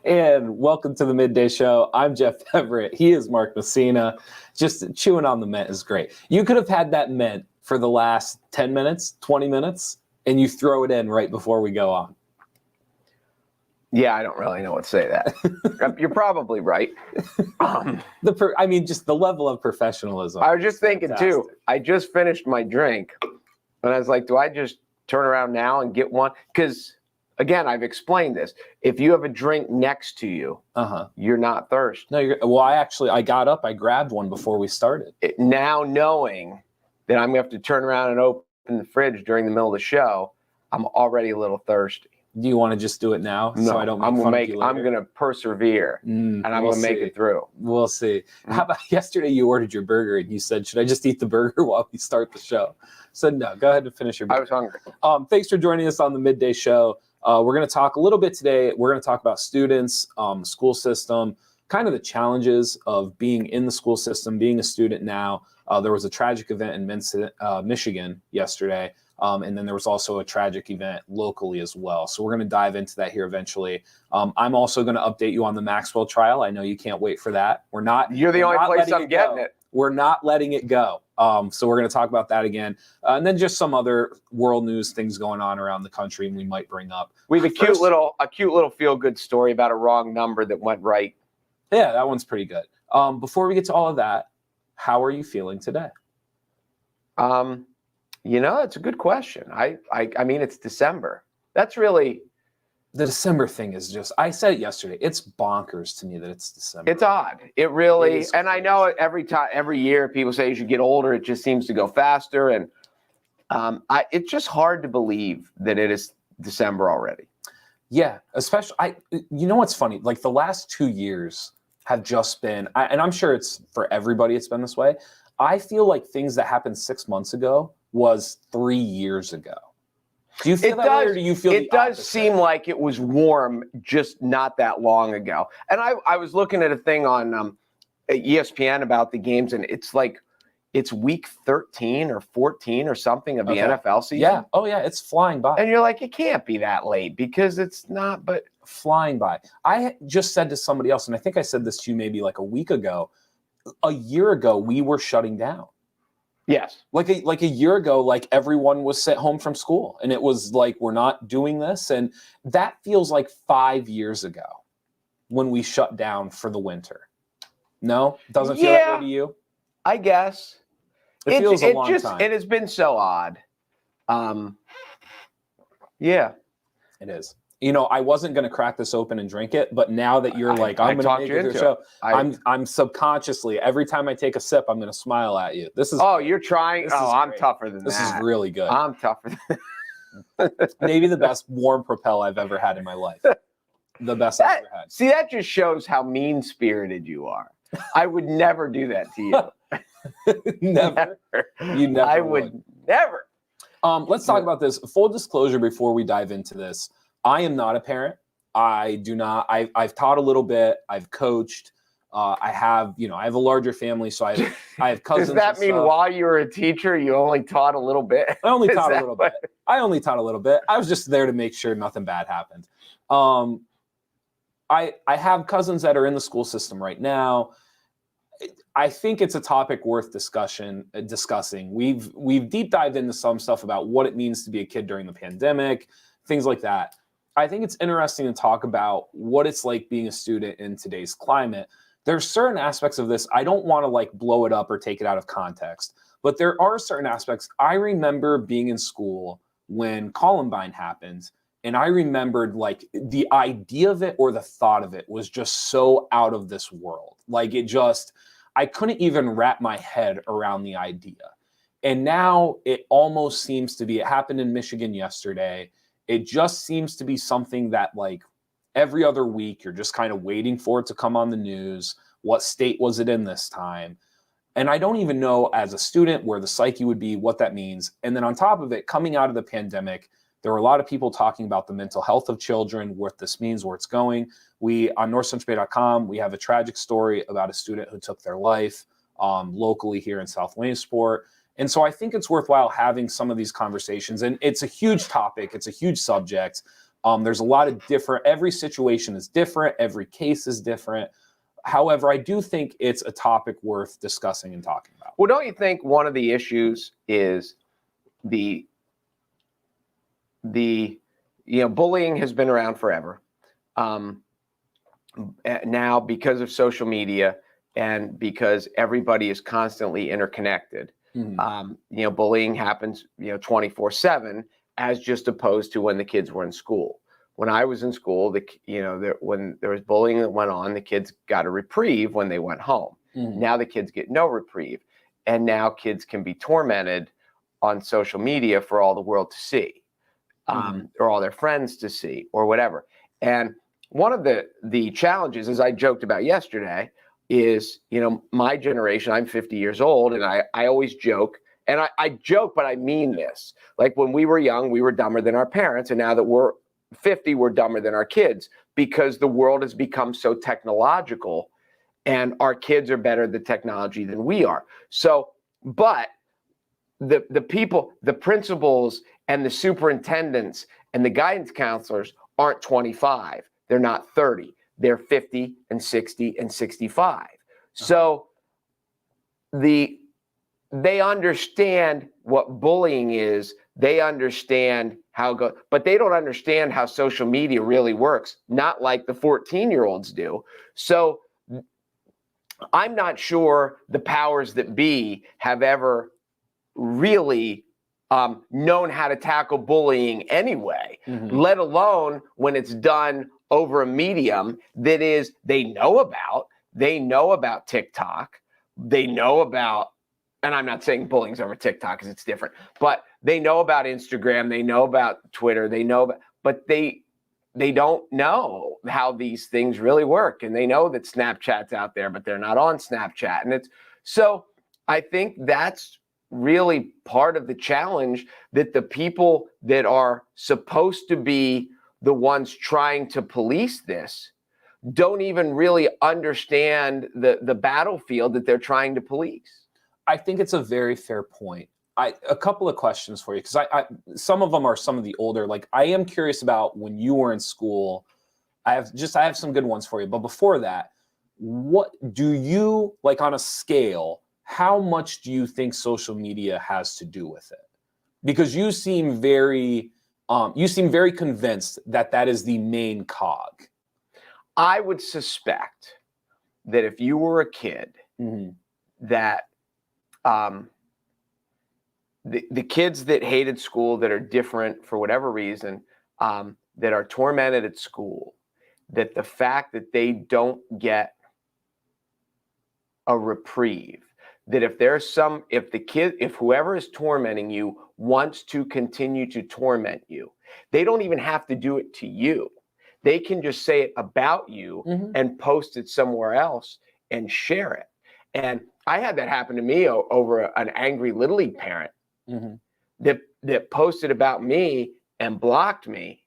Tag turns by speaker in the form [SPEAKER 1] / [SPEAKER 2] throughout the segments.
[SPEAKER 1] And welcome to the Midday Show. I'm Jeff Everett. He is Mark Messina. Just chewing on the mint is great. You could have had that mint for the last 10 minutes, 20 minutes, and you throw it in right before we go on.
[SPEAKER 2] Yeah, I don't really know what to say to that. You're probably right.
[SPEAKER 1] Just the level of professionalism.
[SPEAKER 2] I was just thinking, too, I just finished my drink, and I was like, do I just turn around now and get one? Because, again, I've explained this. If you have a drink next to you, you're not thirsty.
[SPEAKER 1] No, I got up, I grabbed one before we started.
[SPEAKER 2] Now knowing that I'm going to have to turn around and open the fridge during the middle of the show, I'm already a little thirsty.
[SPEAKER 1] Do you want to just do it now?
[SPEAKER 2] No,
[SPEAKER 1] so I don't
[SPEAKER 2] I'm going to persevere, and I'm going to make it through.
[SPEAKER 1] We'll see. How about yesterday you ordered your burger and you said, should I just eat the burger while we start the show? I said, no, go ahead and finish your burger.
[SPEAKER 2] I was hungry.
[SPEAKER 1] Thanks for joining us on the Midday Show. We're going to talk a little bit today. We're going to talk about students, school system, kind of the challenges of being in the school system, being a student now. There was a tragic event in Michigan yesterday. And then there was also a tragic event locally as well. So we're going to dive into that here eventually. I'm also going to update you on the Maxwell Trial. I know you can't wait for that.
[SPEAKER 2] You're the only place I'm getting it.
[SPEAKER 1] We're not letting it go. So we're going to talk about that again. And then just some other world news things going on around the country and we might bring up.
[SPEAKER 2] We have a cute little feel-good story about a wrong number that went right.
[SPEAKER 1] Yeah, that one's pretty good. Before we get to all of that, how are you feeling today?
[SPEAKER 2] It's a good question. I mean, it's December. That's really...
[SPEAKER 1] The December thing is just, I said it yesterday, it's bonkers to me that it's December.
[SPEAKER 2] It's odd. It really, and I know every year people say as you get older, it just seems to go faster. And it's just hard to believe that it is December already.
[SPEAKER 1] Yeah, especially, you know what's funny? Like the last 2 years have just been, and I'm sure it's for everybody, it's been this way. I feel like things that happened 6 months ago was 3 years ago. Do you feel that way, or do you feel
[SPEAKER 2] it does seem like it was warm just not that long ago? And I was looking at a thing on ESPN about the games, and it's like it's week 13 or 14 or something of the NFL season.
[SPEAKER 1] Yeah. Oh, yeah. It's flying by.
[SPEAKER 2] And you're like, it can't be that late because it's not, but
[SPEAKER 1] flying by. I just said to somebody else, and I think I said this to you maybe like a week ago, a year ago, we were shutting down.
[SPEAKER 2] Yes.
[SPEAKER 1] Like a year ago, like everyone was sent home from school and it was like, we're not doing this. And that feels like 5 years ago when we shut down for the winter. No? Doesn't feel that way to you?
[SPEAKER 2] I guess.
[SPEAKER 1] It feels a long time.
[SPEAKER 2] It has been so odd. Yeah.
[SPEAKER 1] It is. You know, I wasn't going to crack this open and drink it, but now that you're like, I'm going to make it through the show, I'm subconsciously, every time I take a sip, I'm going to smile at you. This is.
[SPEAKER 2] Oh, you're trying. I'm tougher than that.
[SPEAKER 1] This is really good.
[SPEAKER 2] I'm tougher than
[SPEAKER 1] that. Maybe the best warm Propel I've ever had in my life. The best I've ever had.
[SPEAKER 2] See, that just shows how mean-spirited you are. I would never do that to you.
[SPEAKER 1] Never. You never.
[SPEAKER 2] I would never.
[SPEAKER 1] Let's talk about this. Full disclosure before we dive into this. I am not a parent. I do not. I've taught a little bit. I've coached. I have a larger family, so I have cousins.
[SPEAKER 2] Does that mean while you were a teacher, you only taught a little bit?
[SPEAKER 1] I only taught a little bit. I only taught a little bit. I was just there to make sure nothing bad happened. I have cousins that are in the school system right now. I think it's a topic worth discussing. We've deep dived into some stuff about what it means to be a kid during the pandemic, things like that. I think it's interesting to talk about what it's like being a student in today's climate. There's certain aspects of this. I don't want to like blow it up or take it out of context, but there are certain aspects. I remember being in school when Columbine happened, and I remembered like the idea of it or the thought of it was just so out of this world. Like I couldn't even wrap my head around the idea. And now it almost seems to be, it happened in Michigan yesterday. It just seems to be something that like every other week, you're just kind of waiting for it to come on the news. What state was it in this time? And I don't even know as a student where the psyche would be, what that means. And then on top of it, coming out of the pandemic, there were a lot of people talking about the mental health of children, what this means, where it's going. We, on NorthcentralPa.com, we have a tragic story about a student who took their life locally here in South Williamsport. And so I think it's worthwhile having some of these conversations. And it's a huge topic. It's a huge subject. There's a lot of every situation is different, every case is different. However, I do think it's a topic worth discussing and talking about.
[SPEAKER 2] Well, don't you think one of the issues is the bullying has been around forever. Now, because of social media and because everybody is constantly interconnected, bullying happens 24/7, as just opposed to when the kids were in school. When I was in school, when there was bullying that went on, the kids got a reprieve when they went home. Now the kids get no reprieve, and now kids can be tormented on social media for all the world to see, or all their friends to see, or whatever. And one of the challenges, as I joked about yesterday, is my generation. I'm 50 years old, and I always joke, and I joke, but I mean this. Like when we were young, we were dumber than our parents, and now that we're 50, we're dumber than our kids because the world has become so technological, and our kids are better at the technology than we are. So, but the people, the principals and the superintendents and the guidance counselors aren't 25. They're not 30. They're 50 and 60 and 65. So they understand what bullying is. They understand how it goes, but they don't understand how social media really works, not like the 14-year-olds do. So I'm not sure the powers that be have ever really known how to tackle bullying anyway, let alone when it's done over a medium that is they know about TikTok, they know about, and I'm not saying bullying's over TikTok because it's different, but they know about Instagram, they know about Twitter, they know about, but they don't know how these things really work. And they know that Snapchat's out there, but they're not on Snapchat. And it's so I think that's really part of the challenge, that the people that are supposed to be the ones trying to police this don't even really understand the battlefield that they're trying to police.
[SPEAKER 1] I think it's a very fair point. A couple of questions for you, because I some of them are some of the older. Like, I am curious about when you were in school. I have some good ones for you. But before that, what do you, like, on a scale, how much do you think social media has to do with it? Because you seem very convinced that that is the main cog.
[SPEAKER 2] I would suspect that if you were a kid, that the kids that hated school, that are different for whatever reason, that are tormented at school, that the fact that they don't get a reprieve, that if whoever is tormenting you wants to continue to torment you, they don't even have to do it to you. They can just say it about you and post it somewhere else and share it. And I had that happen to me over an angry Little League parent that posted about me and blocked me.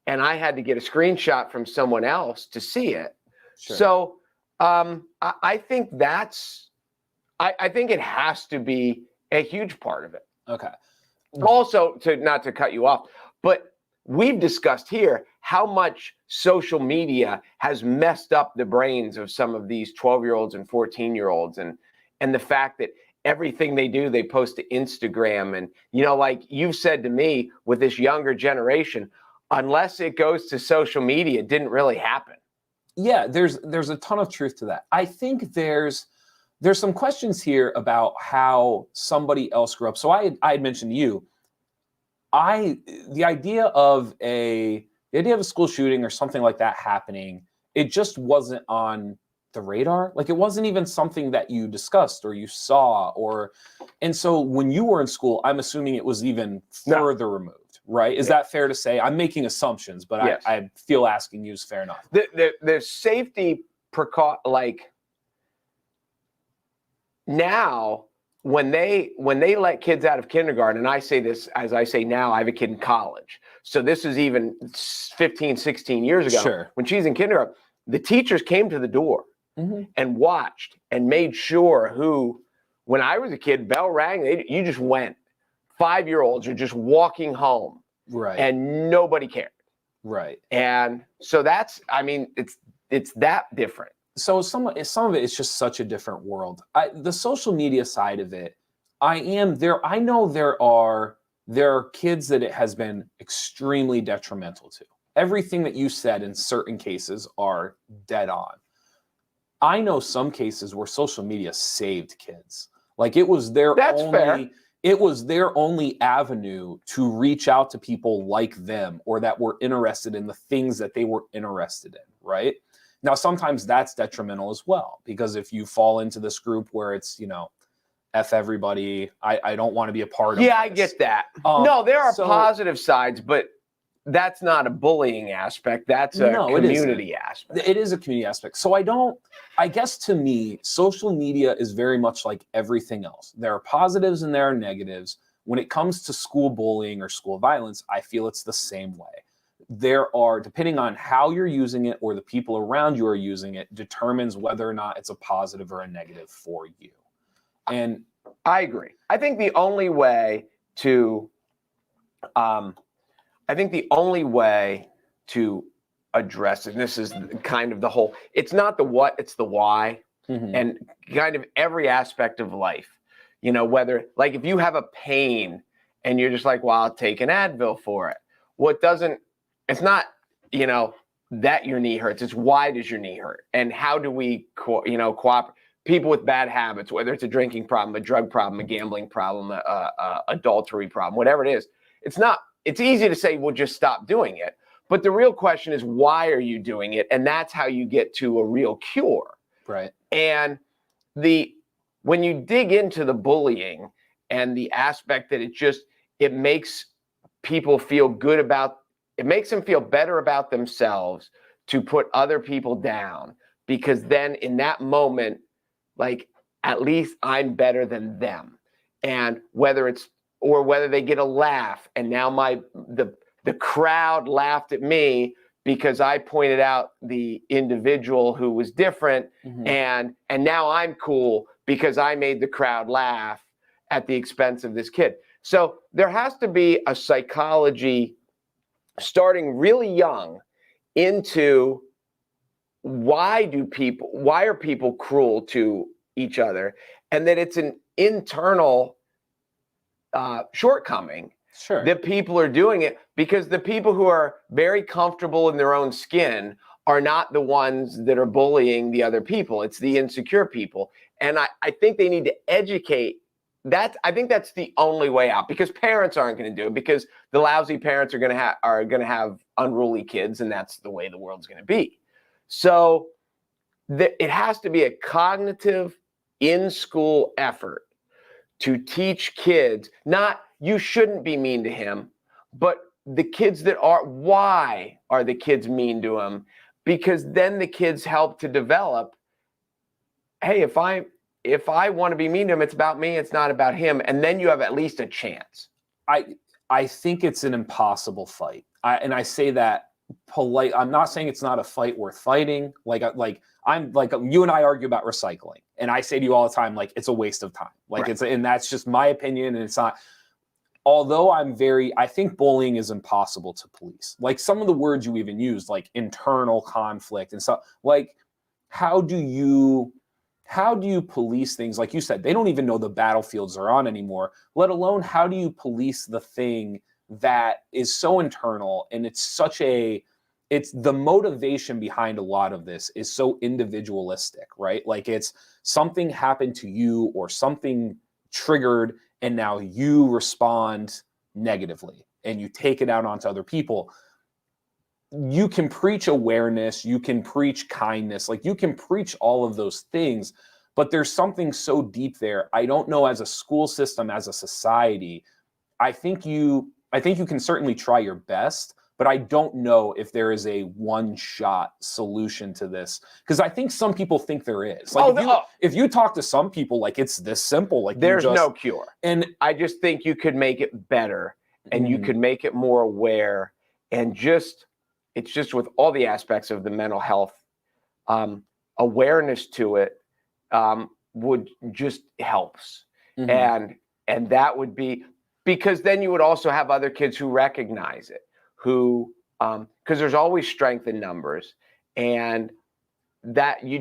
[SPEAKER 2] And I had to get a screenshot from someone else to see it. Sure. So I think I think it has to be a huge part of it.
[SPEAKER 1] Okay.
[SPEAKER 2] Also, not to cut you off, but we've discussed here how much social media has messed up the brains of some of these 12-year-olds and 14-year-olds, and the fact that everything they do, they post to Instagram. And, like you've said to me, with this younger generation, unless it goes to social media, it didn't really happen.
[SPEAKER 1] Yeah, there's a ton of truth to that. I think there's some questions here about how somebody else grew up. So I had mentioned to you, the idea of a school shooting or something like that happening, it just wasn't on the radar. Like, it wasn't even something that you discussed or you saw, and so when you were in school, I'm assuming it was even further removed, right? Is that fair to say? I'm making assumptions, but yes. I feel asking you is fair enough.
[SPEAKER 2] The safety like now, when they let kids out of kindergarten, and I say this as I say now, I have a kid in college. So this is even 15, 16 years ago.
[SPEAKER 1] Sure.
[SPEAKER 2] When she's in kindergarten, the teachers came to the door and watched and made sure when I was a kid, bell rang, you just went. 5-year-olds are just walking home.
[SPEAKER 1] Right.
[SPEAKER 2] And nobody cared.
[SPEAKER 1] Right.
[SPEAKER 2] And so it's that different.
[SPEAKER 1] So some of it is just such a different world. The social media side of it, I know there are kids that it has been extremely detrimental to. Everything that you said in certain cases are dead on. I know some cases where social media saved kids. Like it was their
[SPEAKER 2] fair.
[SPEAKER 1] It was their only avenue to reach out to people like them or that were interested in the things that they were interested in, right? Now, sometimes that's detrimental as well, because if you fall into this group where it's, F everybody, I don't want to be a part of this.
[SPEAKER 2] Yeah, I get that. No, there are positive sides, but that's not a bullying aspect. That's a community aspect.
[SPEAKER 1] It is a community aspect. So I guess to me, social media is very much like everything else. There are positives and there are negatives. When it comes to school bullying or school violence, I feel it's the same way. There are, depending on how you're using it or the people around you are using it, determines whether or not it's a positive or a negative for you. And
[SPEAKER 2] I agree. I think the only way to address it, and this is kind of the whole, it's not the what, it's the why, and kind of every aspect of life. Whether, like, if you have a pain and you're just like, well, I'll take an Advil for it. It's not, that your knee hurts. It's why does your knee hurt? And how do we, cooperate? People with bad habits, whether it's a drinking problem, a drug problem, a gambling problem, a adultery problem, whatever it is, it's easy to say, well, just stop doing it. But the real question is, why are you doing it? And that's how you get to a real cure.
[SPEAKER 1] Right.
[SPEAKER 2] And when you dig into the bullying and the aspect that it makes people feel good it makes them feel better about themselves to put other people down, because then in that moment, like, at least I'm better than them. And whether they get a laugh, and now the crowd laughed at me because I pointed out the individual who was different, and now I'm cool because I made the crowd laugh at the expense of this kid. So there has to be a psychology starting really young into why are people cruel to each other, and that it's an internal shortcoming.
[SPEAKER 1] Sure.
[SPEAKER 2] That people are doing it because the people who are very comfortable in their own skin are not the ones that are bullying the other people. It's the insecure people. And I think they need to educate. I think that's the only way out, because parents aren't going to do it, because the lousy parents are going to have unruly kids, and that's the way the world's going to be. So it has to be a cognitive in-school effort to teach kids, not you shouldn't be mean to him, but the kids why are the kids mean to him? Because then the kids help to develop, hey, if I want to be mean to him, it's about me, it's not about him. And then you have at least a chance.
[SPEAKER 1] I think it's an impossible fight. And I say that polite. I'm not saying it's not a fight worth fighting. I'm like, you and I argue about recycling, and I say to you all the time, like, it's a waste of time. Like,
[SPEAKER 2] right.
[SPEAKER 1] And that's just my opinion. And it's not, although I think bullying is impossible to police. Like, some of the words you even use, like internal conflict and stuff, like, how do you police things? Like you said, they don't even know the battlefields they're on anymore, let alone how do you police the thing that is so internal, and it's the motivation behind a lot of this is so individualistic, right? Like, it's something happened to you or something triggered, and now you respond negatively and you take it out onto other people. You can preach awareness, you can preach kindness, like, you can preach all of those things, but there's something so deep there. I don't know, as a school system, as a society, I think you can certainly try your best, but I don't know if there is a one-shot solution to this, because I think some people think there is. Like, if you talk to some people, like, it's this simple. Like,
[SPEAKER 2] there's no cure.
[SPEAKER 1] And
[SPEAKER 2] I just think you could make it better, and you could make it more aware, and it's just with all the aspects of the mental health, awareness to it would just helps. And that would be, because then you would also have other kids who recognize it, who because there's always strength in numbers, and that you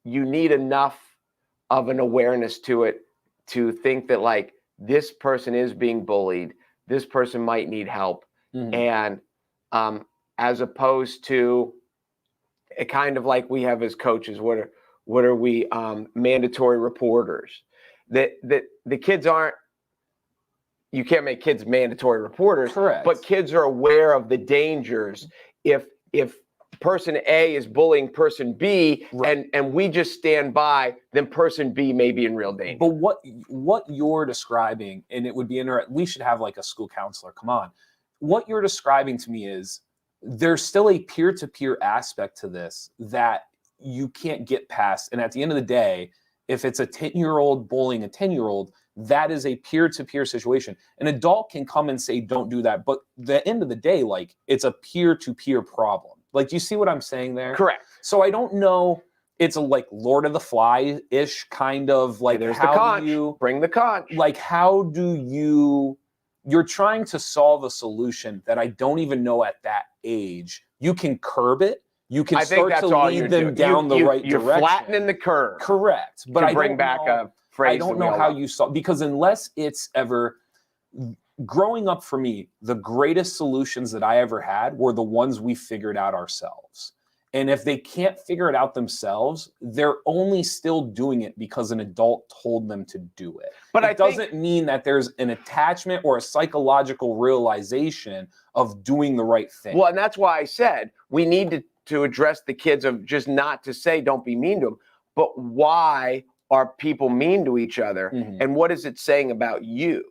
[SPEAKER 2] need enough of an awareness to it to think that like this person is being bullied, this person might need help, and as opposed to it kind of like we have as coaches, what are we mandatory reporters? That the kids aren't. You can't make kids mandatory reporters,
[SPEAKER 1] Correct.
[SPEAKER 2] But kids are aware of the dangers if person A is bullying person B, right, and we just stand by, then person B may be in real danger.
[SPEAKER 1] But what you're describing, and it would be interesting, we should have like a school counselor come on. What you're describing to me is there's still a peer-to-peer aspect to this that you can't get past. And at the end of the day, if it's a 10-year-old bullying a 10-year-old, that is a peer-to-peer situation. An adult can come and say, don't do that. But at the end of the day, like, it's a peer-to-peer problem. Like, do you see what I'm saying there?
[SPEAKER 2] Correct.
[SPEAKER 1] So I don't know. It's a like Lord of the Fly-ish kind of like,
[SPEAKER 2] there's
[SPEAKER 1] how
[SPEAKER 2] the conch.
[SPEAKER 1] do you
[SPEAKER 2] bring the conch?
[SPEAKER 1] Like, how do you're trying to solve a solution that I don't even know at that age. You can curb it. You can start to lead them down the right direction.
[SPEAKER 2] You're flattening the curve.
[SPEAKER 1] Correct. But I
[SPEAKER 2] bring back a phrase.
[SPEAKER 1] I don't know how you solve, because unless it's ever growing up for me, the greatest solutions that I ever had were the ones we figured out ourselves. And if they can't figure it out themselves, they're only still doing it because an adult told them to do it. But it doesn't mean that there's an attachment or a psychological realization of doing the right thing.
[SPEAKER 2] Well, and that's why I said we need to address the kids of just not to say don't be mean to them, but why are people mean to each other? Mm-hmm. And what is it saying about you?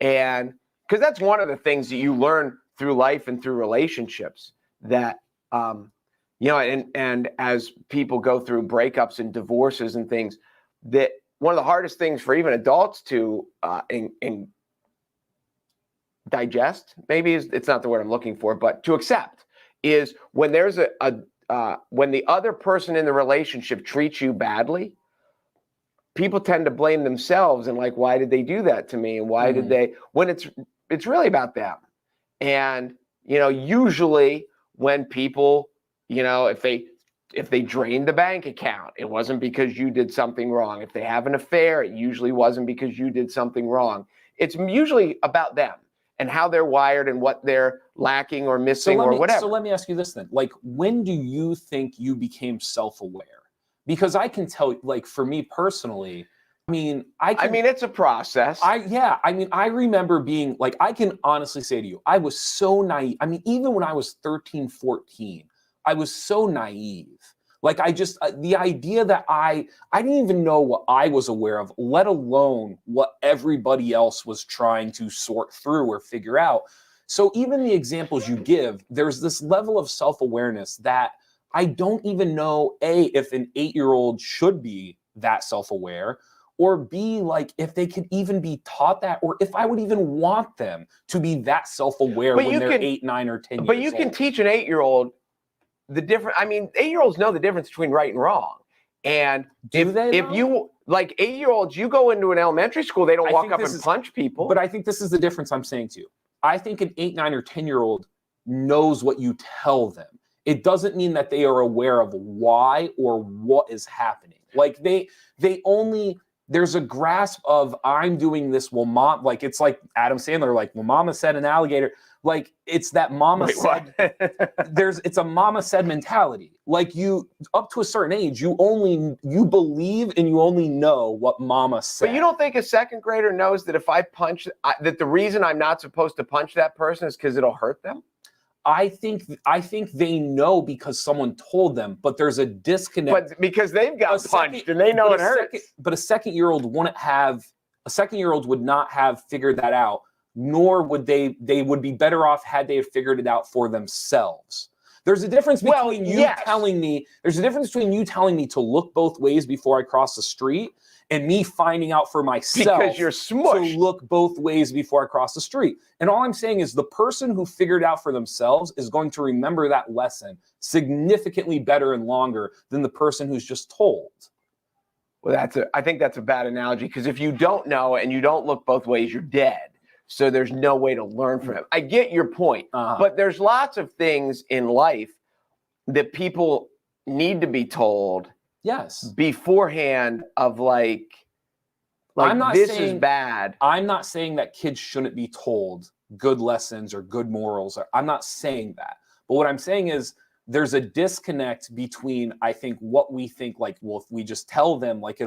[SPEAKER 2] And because that's one of the things that you learn through life and through relationships that, and as people go through breakups and divorces and things, that one of the hardest things for even adults to digest, maybe it's not the word I'm looking for, but to accept, is when there's when the other person in the relationship treats you badly, people tend to blame themselves and like, why did they do that to me? And why did they, when it's really about them. And, usually when people, if they drained the bank account, it wasn't because you did something wrong. If they have an affair, it usually wasn't because you did something wrong. It's usually about them and how they're wired and what they're lacking or missing or whatever.
[SPEAKER 1] So let me ask you this then. Like, when do you think you became self-aware? Because I can tell, like, for me personally, I mean,
[SPEAKER 2] it's a process.
[SPEAKER 1] I remember being, like, I can honestly say to you, I was so naive. I mean, even when I was 13, 14, I was so naive. Like, the idea that I didn't even know what I was aware of, let alone what everybody else was trying to sort through or figure out. So even the examples you give, there's this level of self-awareness that I don't even know, A, if an 8-year-old should be that self-aware, or B, like, if they could even be taught that, or if I would even want them to be that self-aware when they're 8, 9, or 10 years old.
[SPEAKER 2] But you can teach an 8-year-old the difference. I mean, 8-year-olds know the difference between right and wrong. And if you, like 8-year-olds, you go into an elementary school, they don't walk up and punch people.
[SPEAKER 1] But I think this is the difference I'm saying to you. I think an 8, 9, or 10-year-old knows what you tell them. It doesn't mean that they are aware of why or what is happening. Like there's a grasp of, I'm doing this, well, mom, like, it's like Adam Sandler, like, well, mama said an alligator. Like, it's that mama said, it's a mama said mentality. Like, you, up to a certain age, you believe and you only know what mama said.
[SPEAKER 2] But you don't think a second grader knows that if I punch, that the reason I'm not supposed to punch that person is because it'll hurt them?
[SPEAKER 1] I think they know because someone told them, but there's a disconnect.
[SPEAKER 2] But because they've got punched and they know it hurts.
[SPEAKER 1] But a second-year-old would not have figured that out, nor would they would be better off had they have figured it out for themselves. There's a difference between telling me to look both ways before I cross the street and me finding out for myself
[SPEAKER 2] because you're smushed
[SPEAKER 1] to look both ways before I cross the street. And all I'm saying is the person who figured out for themselves is going to remember that lesson significantly better and longer than the person who's just told.
[SPEAKER 2] Well, I think that's a bad analogy, because if you don't know and you don't look both ways, you're dead. so there's no way to learn from him. I get your point,
[SPEAKER 1] Uh-huh.
[SPEAKER 2] but there's lots of things in life that people need to be told
[SPEAKER 1] Yes.
[SPEAKER 2] beforehand of like
[SPEAKER 1] I'm not
[SPEAKER 2] this
[SPEAKER 1] saying-
[SPEAKER 2] is bad.
[SPEAKER 1] I'm not saying that kids shouldn't be told good lessons or good morals. I'm not saying that. But what I'm saying is there's a disconnect between, I think, what we think, like, well, if we just tell them, like,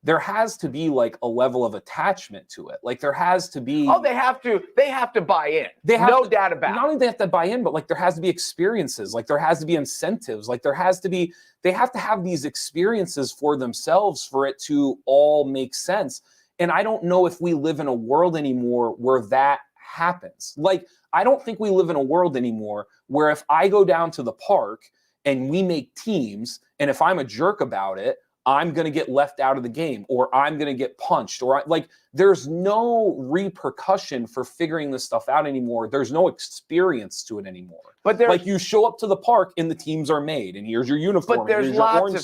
[SPEAKER 1] there has to be like a level of attachment to it. Like there has to be.
[SPEAKER 2] Oh, they have to buy in. No doubt about it.
[SPEAKER 1] Not only they have to buy in, but like there has to be experiences. Like there has to be incentives. Like they have to have these experiences for themselves for it to all make sense. And I don't know if we live in a world anymore where that happens. Like, I don't think we live in a world anymore where if I go down to the park and we make teams, and if I'm a jerk about it, I'm going to get left out of the game, or I'm going to get punched, or like there's no repercussion for figuring this stuff out anymore. There's no experience to it anymore.
[SPEAKER 2] But
[SPEAKER 1] like you show up to the park and the teams are made, and here's your uniform.
[SPEAKER 2] But there's lots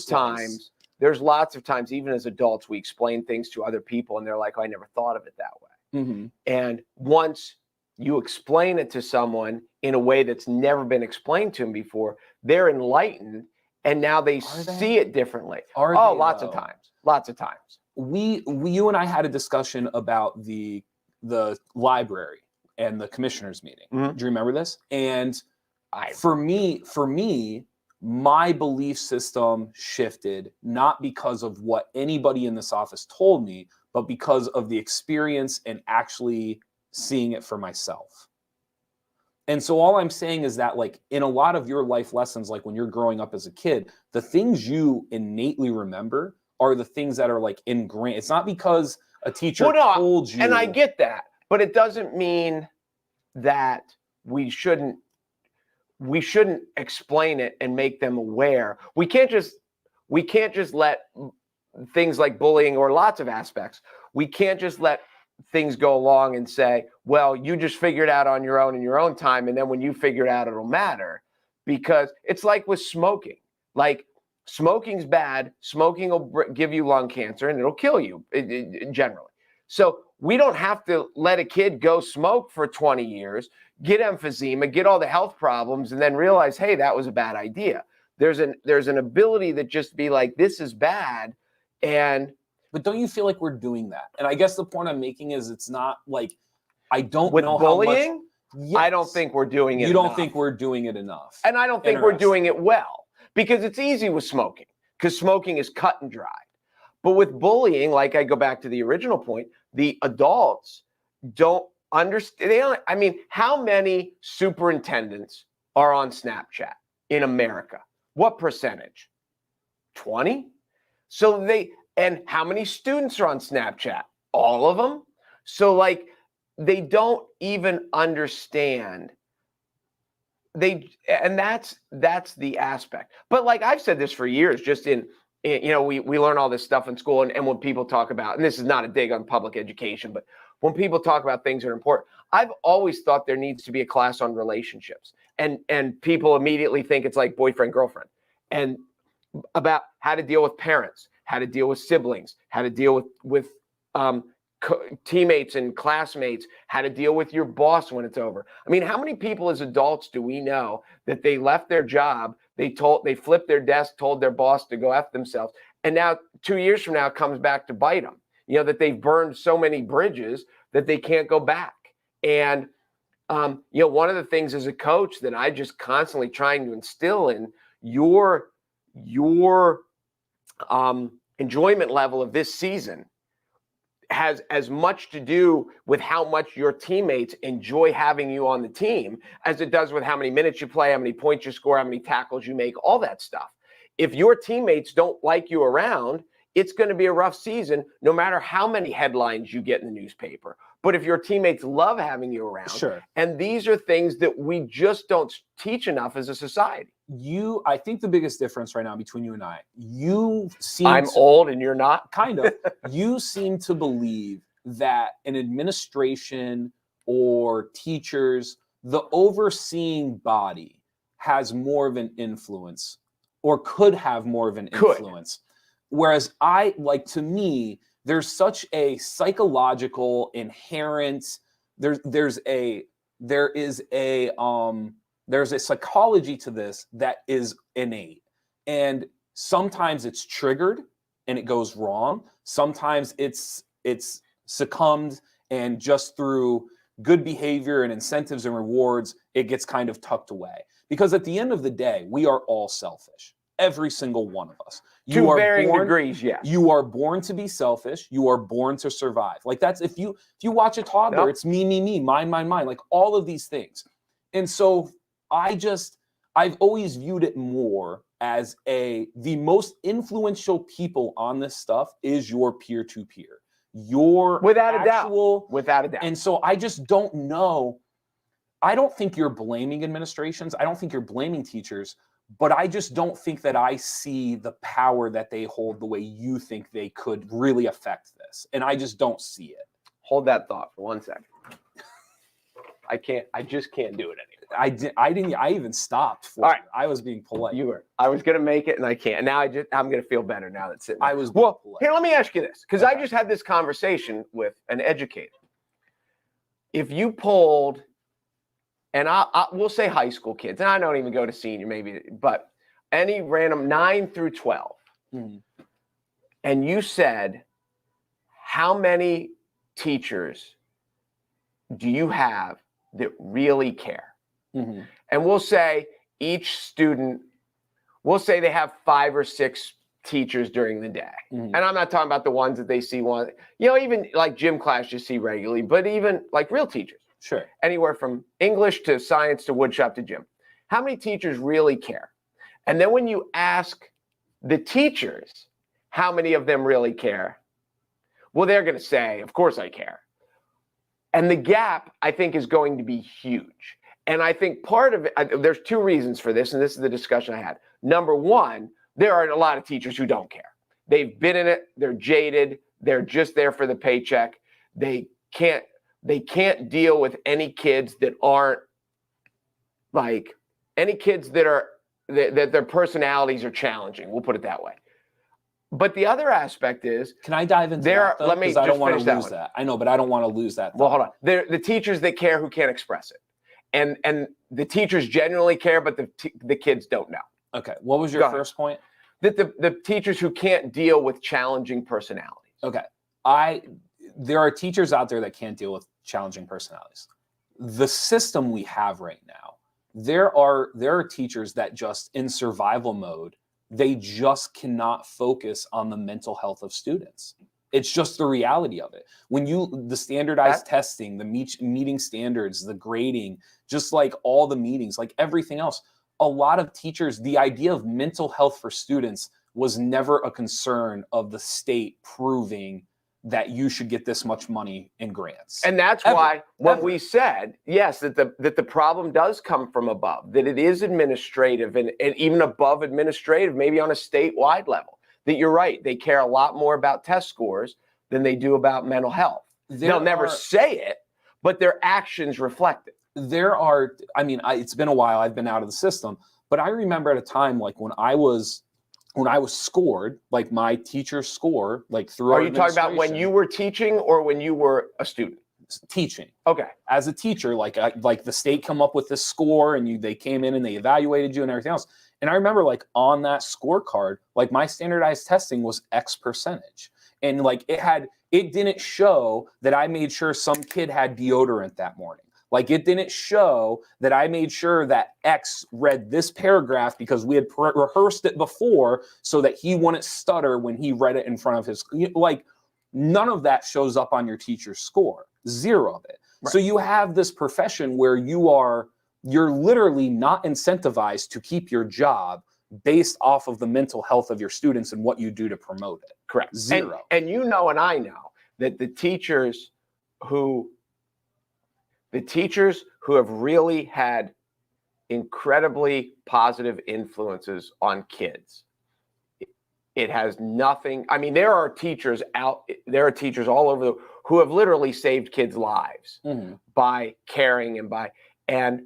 [SPEAKER 2] of times, even as adults, we explain things to other people and they're like, oh, I never thought of it that way.
[SPEAKER 1] Mm-hmm.
[SPEAKER 2] And once you explain it to someone in a way that's never been explained to them before, they're enlightened. And now they see it differently. Lots of times.
[SPEAKER 1] You and I had a discussion about the library and the commissioners meeting.
[SPEAKER 2] Mm-hmm.
[SPEAKER 1] Do you remember this? And for me, my belief system shifted not because of what anybody in this office told me, but because of the experience and actually seeing it for myself. And so all I'm saying is that, like, in a lot of your life lessons, like when you're growing up as a kid, the things you innately remember are the things that are like ingrained. It's not because a teacher told you.
[SPEAKER 2] And I get that, but it doesn't mean that we shouldn't explain it and make them aware. We can't just let things like bullying, or lots of aspects, we can't just let things go along and say, well, you just figure it out on your own in your own time, and then when you figure it out, it'll matter. Because it's like with smoking. Like, smoking's bad. Smoking will give you lung cancer and it'll kill you generally. So we don't have to let a kid go smoke for 20 years, get emphysema, get all the health problems, and then realize, hey, that was a bad idea. There's an ability that just be like, this is bad.
[SPEAKER 1] But don't you feel like we're doing that? And I guess the point I'm making is it's not like, I don't
[SPEAKER 2] with
[SPEAKER 1] know
[SPEAKER 2] bullying,
[SPEAKER 1] how much. Yes.
[SPEAKER 2] I don't think we're doing it.
[SPEAKER 1] You don't think we're doing it enough.
[SPEAKER 2] And I don't think we're doing it well, because it's easy with smoking, because smoking is cut and dried. But with bullying, like, I go back to the original point, the adults don't understand. I mean, how many superintendents are on Snapchat in America? What percentage? 20? And how many students are on Snapchat? All of them. So, like, they don't even understand. And that's the aspect. But like I've said this for years, just in we learn all this stuff in school, and when people talk about, and this is not a dig on public education, but when people talk about things that are important, I've always thought there needs to be a class on relationships. And people immediately think it's like boyfriend, girlfriend, and about how to deal with parents, how to deal with siblings, how to deal with teammates and classmates, how to deal with your boss when it's over. I mean, how many people as adults do we know that they left their job, they flipped their desk, told their boss to go F themselves, and now 2 years from now it comes back to bite them? That they've burned so many bridges that they can't go back. And one of the things as a coach that I just constantly trying to instill in your enjoyment level of this season has as much to do with how much your teammates enjoy having you on the team as it does with how many minutes you play, how many points you score, how many tackles you make, all that stuff. If your teammates don't like you around, it's going to be a rough season, no matter how many headlines you get in the newspaper. But if your teammates love having you around,
[SPEAKER 1] sure.
[SPEAKER 2] And these are things that we just don't teach enough as a society.
[SPEAKER 1] I think the biggest difference right now between you and I,
[SPEAKER 2] I'm old and you're not.
[SPEAKER 1] Kind of. You seem to believe that an administration or teachers, the overseeing body, has more of an influence, or could have more of an influence. Whereas to me, there's such a psychological, inherent there's a psychology to this that is innate, and sometimes it's triggered and it goes wrong. Sometimes it's succumbed, and just through good behavior and incentives and rewards, it gets kind of tucked away. Because at the end of the day, we are all selfish. Every single one of us.
[SPEAKER 2] To varying degrees, yes.
[SPEAKER 1] You are born to be selfish. You are born to survive. Like that's if you watch a toddler,
[SPEAKER 2] Yep.
[SPEAKER 1] it's me, mine, like all of these things. And so I've always viewed it more as the most influential people on this stuff is your peer-to-peer. Your
[SPEAKER 2] Without a doubt.
[SPEAKER 1] And so I just don't know. I don't think you're blaming administrations. I don't think you're blaming teachers. But I just don't think that I see the power that they hold the way you think they could really affect this. And I just don't see it.
[SPEAKER 2] Hold that thought for 1 second. I just can't do it anymore.
[SPEAKER 1] I even stopped.
[SPEAKER 2] All right.
[SPEAKER 1] I was being polite.
[SPEAKER 2] You were. I was going to make it and I can't. Now I'm going to feel better now that's it.
[SPEAKER 1] I was being polite.
[SPEAKER 2] Here, let me ask you this. Because I just had this conversation with an educator. If you polled, and we'll say high school kids, and I don't even go to senior maybe, but any random 9 through 12, and you said, how many teachers do you have that really care? And we'll say each student, we'll say they have 5 or 6 teachers during the day. And I'm not talking about the ones that they see even like gym class you see regularly, but even like real teachers.
[SPEAKER 1] Sure.
[SPEAKER 2] Anywhere from English to science to woodshop to gym. How many teachers really care? And then when you ask the teachers how many of them really care, well, they're going to say, of course I care. And the gap, I think, is going to be huge. And I think part of it, there's 2 reasons for this, and this is the discussion I had. Number one, there are a lot of teachers who don't care. They've been in it. They're jaded. They're just there for the paycheck. They can't deal with any kids that aren't like any kids that their personalities are challenging. We'll put it that way. But the other aspect is,
[SPEAKER 1] can I dive into that?
[SPEAKER 2] Let me
[SPEAKER 1] because I don't
[SPEAKER 2] just
[SPEAKER 1] want
[SPEAKER 2] finish
[SPEAKER 1] to
[SPEAKER 2] that
[SPEAKER 1] lose
[SPEAKER 2] one.
[SPEAKER 1] that. I know, but I don't want to lose that.
[SPEAKER 2] Well, hold on. They're the teachers that care who can't express it, and the teachers genuinely care, but the kids don't know.
[SPEAKER 1] Okay. What was your first point?
[SPEAKER 2] That the teachers who can't deal with challenging personalities.
[SPEAKER 1] Okay. There are teachers out there that can't deal with challenging personalities. The system we have right now, there are teachers that just in survival mode, they just cannot focus on the mental health of students. It's just the reality of it. When the standardized testing, the meeting standards, the grading, just like all the meetings, like everything else, a lot of teachers, the idea of mental health for students was never a concern of the state proving that you should get this much money in grants.
[SPEAKER 2] And that's why when we said, yes, that the problem does come from above, that it is administrative and even above administrative, maybe on a statewide level, that you're right. They care a lot more about test scores than they do about mental health. They'll never say it, but their actions reflect it.
[SPEAKER 1] It's been a while. I've been out of the system, but I remember at a time like when I was scored, like my teacher score, like through.
[SPEAKER 2] Are you talking about when you were teaching or when you were a student?
[SPEAKER 1] Teaching.
[SPEAKER 2] Okay.
[SPEAKER 1] As a teacher, like the state come up with this score and they came in and they evaluated you and everything else. And I remember like on that scorecard, like my standardized testing was X percentage. And like it didn't show that I made sure some kid had deodorant that morning. Like it didn't show that I made sure that X read this paragraph because we had rehearsed it before so that he wouldn't stutter when he read it in front of his, like none of that shows up on your teacher's score, 0 of it. Right. So you have this profession where you're literally not incentivized to keep your job based off of the mental health of your students and what you do to promote it.
[SPEAKER 2] Correct.
[SPEAKER 1] 0.
[SPEAKER 2] And you know, and I know that the teachers who have really had incredibly positive influences on kids, it has nothing. I mean, there are teachers all over who have literally saved kids' lives by caring and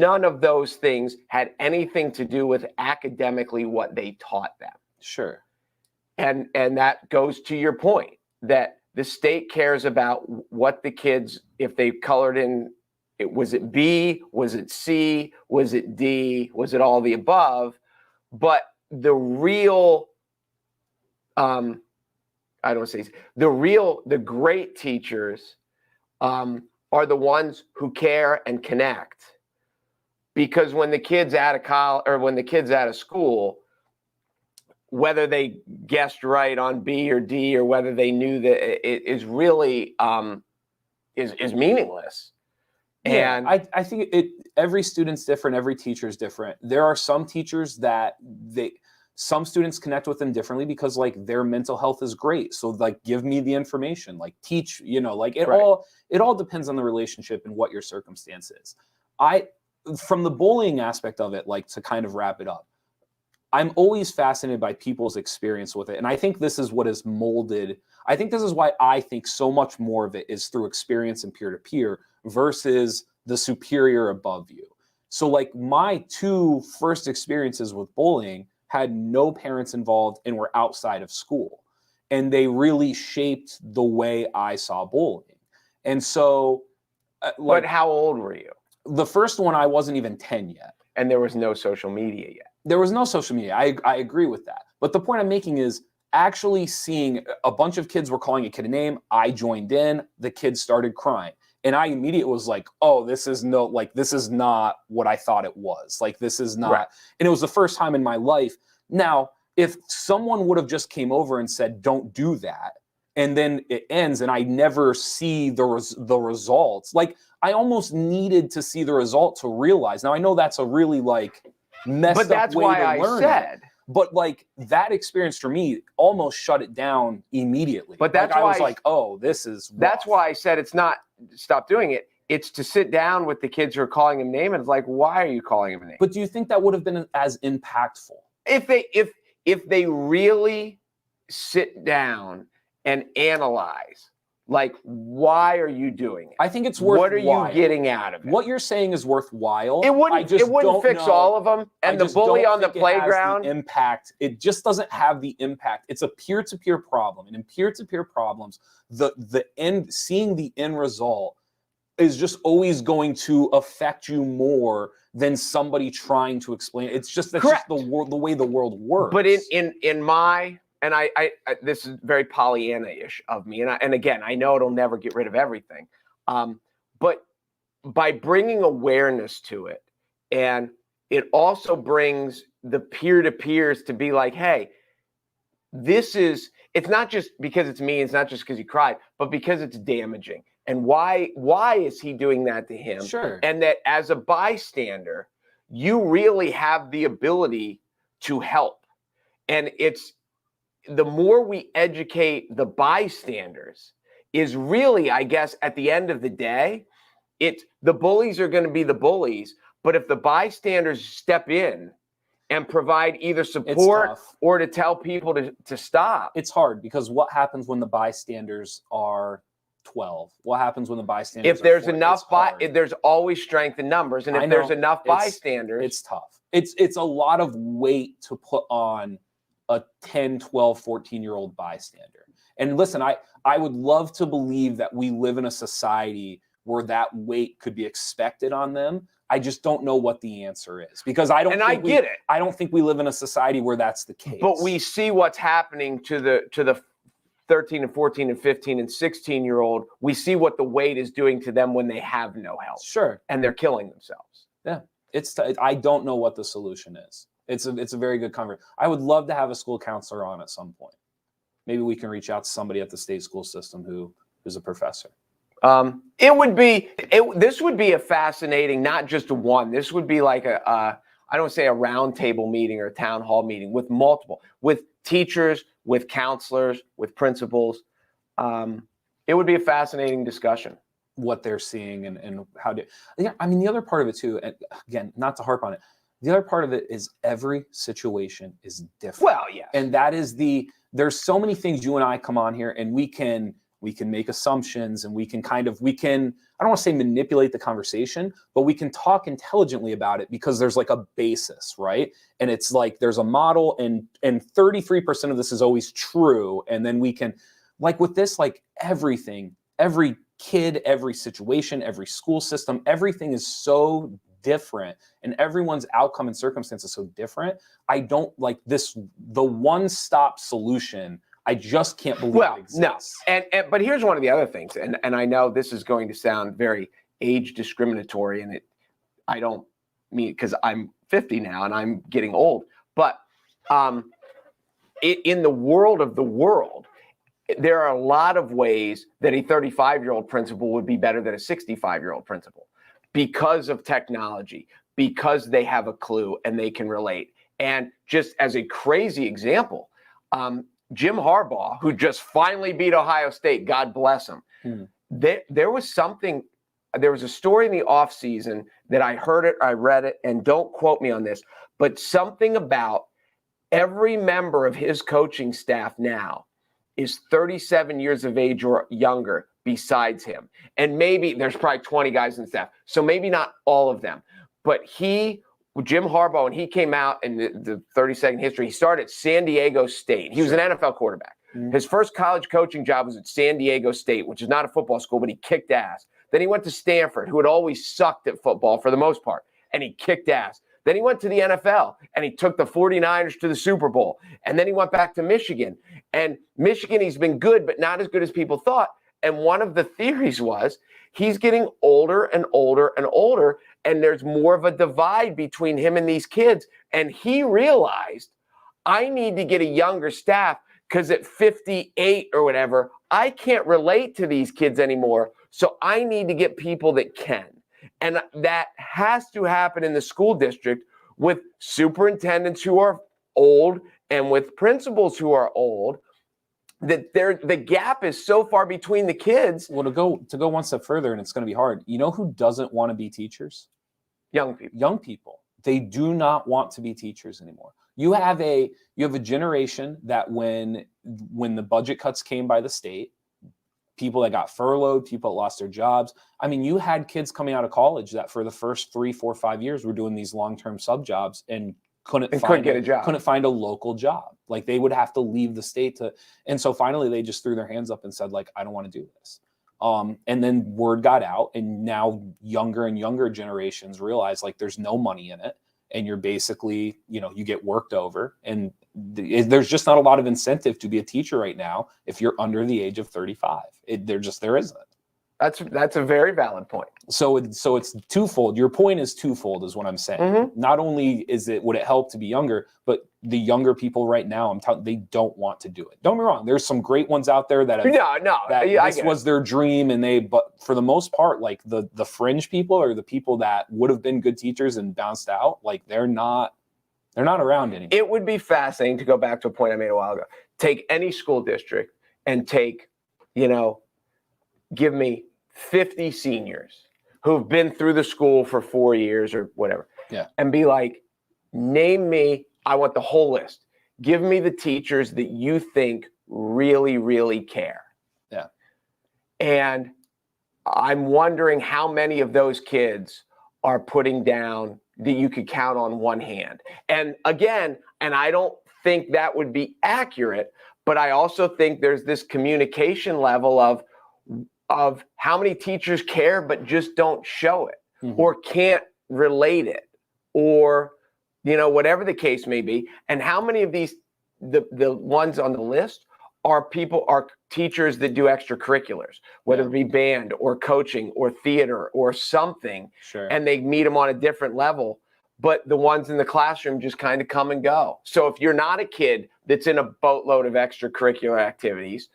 [SPEAKER 2] none of those things had anything to do with academically what they taught them.
[SPEAKER 1] Sure.
[SPEAKER 2] And that goes to your point that the state cares about what the kids, if they colored in, was it B, was it C, was it D, was it all the above? But the real, I don't want to say, the great teachers are the ones who care and connect. Because when the kid's out of college, or when the kid's out of school, whether they guessed right on B or D, or whether they knew that it is really is meaningless.
[SPEAKER 1] Yeah,
[SPEAKER 2] And
[SPEAKER 1] I think every student's different, every teacher's different. There are some teachers that some students connect with them differently because like their mental health is great. So like give me the information, like teach, like it all depends on the relationship and what your circumstance is. From the bullying aspect of it, like to kind of wrap it up, I'm always fascinated by people's experience with it. And I think this is what is molded. I think this is why I think so much more of it is through experience and peer-to-peer versus the superior above you. So like my two first experiences with bullying had no parents involved and were outside of school. And they really shaped the way I saw bullying. And so
[SPEAKER 2] but how old were you?
[SPEAKER 1] The first one, I wasn't even 10 yet.
[SPEAKER 2] And there was no social media yet.
[SPEAKER 1] There was no social media. I agree with that. But the point I'm making is actually seeing a bunch of kids were calling a kid a name. I joined in. The kids started crying. And I immediately was like, oh, this is not what I thought it was. Like, this is not. Right. And it was the first time in my life. Now, if someone would have just came over and said, don't do that, and then it ends and I never see the results, like I almost needed to see the result to realize. Now, I know that's a really like messed up way to learn. But that's why I said. But like that experience for me almost shut it down immediately. But that's why I was like, oh, this is rough.
[SPEAKER 2] That's why I said it's not stop doing it. It's to sit down with the kids who are calling him name and it's like, why are you calling him a name?
[SPEAKER 1] But do you think that would have been as impactful?
[SPEAKER 2] If they really sit down and analyze, like, why are you doing it?
[SPEAKER 1] I think it's worthwhile.
[SPEAKER 2] What are you getting out of it?
[SPEAKER 1] What you're saying is worthwhile.
[SPEAKER 2] It wouldn't fix all of them. And the bully on the playground,
[SPEAKER 1] impact. It just doesn't have the impact. It's a peer-to-peer problem, and in peer-to-peer problems, seeing the end result is just always going to affect you more than somebody trying to explain it. It's just that's just the way the world works.
[SPEAKER 2] But in my and I this is very Pollyanna-ish of me, and again, I know it'll never get rid of everything, but by bringing awareness to it, and it also brings the peer-to-peers to be like, hey, it's not just because it's me, it's not just because he cried, but because it's damaging. And why is he doing that to him?
[SPEAKER 1] Sure.
[SPEAKER 2] And that as a bystander, you really have the ability to help. And it's the more we educate the bystanders is really, I guess, at the end of the day, the bullies are going to be the bullies. But if the bystanders step in and provide either support or to tell people to stop.
[SPEAKER 1] It's hard because what happens when the bystanders are 12? What happens when the bystanders
[SPEAKER 2] if there's enough there's always strength in numbers, and if there's enough bystanders,
[SPEAKER 1] it's tough. It's a lot of weight to put on a 10, 12, 14-year-old bystander. And listen, I would love to believe that we live in a society where that weight could be expected on them. I just don't know what the answer is because I don't think we live in a society where that's the case.
[SPEAKER 2] But we see what's happening to the 13 and 14 and 15 and 16-year-old, we see what the weight is doing to them when they have no help.
[SPEAKER 1] Sure.
[SPEAKER 2] And they're killing themselves.
[SPEAKER 1] Yeah. I don't know what the solution is. It's a very good conversation. I would love to have a school counselor on at some point. Maybe we can reach out to somebody at the state school system who's a professor. This would be a fascinating, not just one. This would be like I don't say a round table meeting or a town hall meeting with teachers, with counselors, with principals. It would be a fascinating discussion. What they're seeing and how the other part of it too, and again, not to harp on it, the other part of it is every situation is different.
[SPEAKER 2] Well, yes.
[SPEAKER 1] And that is there's so many things you and I come on here and we can make assumptions and we can, I don't want to say manipulate the conversation, but we can talk intelligently about it because there's like a basis, right? And it's like there's a model and 33% of this is always true. And then like with this, like everything, every kid, every situation, every school system, everything is so different and everyone's outcome and circumstance is so different. I don't like this, the one-stop solution. I just can't believe it exists.
[SPEAKER 2] No. And but here's one of the other things, and I know this is going to sound very age discriminatory, and I don't mean, because I'm 50 now and I'm getting old, but in the world of the world, there are a lot of ways that a 35-year-old principal would be better than a 65-year-old principal because of technology, because they have a clue and they can relate. And just as a crazy example, Jim Harbaugh, who just finally beat Ohio State, God bless him. There was a story in the offseason that I heard it, I read it, and don't quote me on this, but something about every member of his coaching staff now is 37 years of age or younger besides him. And maybe there's probably 20 guys in staff. So maybe not all of them. But Jim Harbaugh, when he came out in the 30-second history, he started at San Diego State. He was an NFL quarterback. His first college coaching job was at San Diego State, which is not a football school, but he kicked ass. Then he went to Stanford, who had always sucked at football for the most part, and he kicked ass. Then he went to the NFL, and he took the 49ers to the Super Bowl. And then he went back to Michigan. And Michigan, he's been good, but not as good as people thought. And one of the theories was he's getting older and older and older, and there's more of a divide between him and these kids. And he realized, I need to get a younger staff because at 58 or whatever, I can't relate to these kids anymore. So I need to get people that can. And that has to happen in the school district with superintendents who are old and with principals who are old, that the gap is so far between the kids.
[SPEAKER 1] Well, to go one step further, and it's going to be hard. You know who doesn't want to be teachers?
[SPEAKER 2] Young people.
[SPEAKER 1] Young people. They do not want to be teachers anymore. You have a generation that when the budget cuts came by the state, people that got furloughed, people that lost their jobs. I mean, you had kids coming out of college that for the first 3, 4, 5 years were doing these long-term sub jobs and couldn't
[SPEAKER 2] get a job.
[SPEAKER 1] Couldn't find a local job. Like they would have to leave the state and so finally they just threw their hands up and said, like, I don't want to do this. And then word got out, and now younger and younger generations realize like there's no money in it, and you're basically, you get worked over, and there's just not a lot of incentive to be a teacher right now if you're under the age of 35. There isn't.
[SPEAKER 2] That's a very valid point.
[SPEAKER 1] So it's twofold. Your point is twofold, is what I'm saying. Not only would it help to be younger, but the younger people right now, they don't want to do it. Don't get me wrong. There's some great ones out there that this was their dream, but for the most part, like the fringe people or the people that would have been good teachers and bounced out, like they're not around anymore.
[SPEAKER 2] It would be fascinating to go back to a point I made a while ago. Take any school district and give me 50 seniors who've been through the school for 4 years or whatever.
[SPEAKER 1] Yeah.
[SPEAKER 2] And be like, name me, I want the whole list. Give me the teachers that you think really, really care.
[SPEAKER 1] Yeah.
[SPEAKER 2] And I'm wondering how many of those kids are putting down that you could count on one hand. And again, I don't think that would be accurate, but I also think there's this communication level of how many teachers care but just don't show it or can't relate it, or whatever the case may be. And how many of these the ones on the list are teachers that do extracurriculars, whether it be band or coaching or theater or something.
[SPEAKER 1] Sure.
[SPEAKER 2] And they meet them on a different level, but the ones in the classroom just kind of come and go. So if you're not a kid that's in a boatload of extracurricular activities,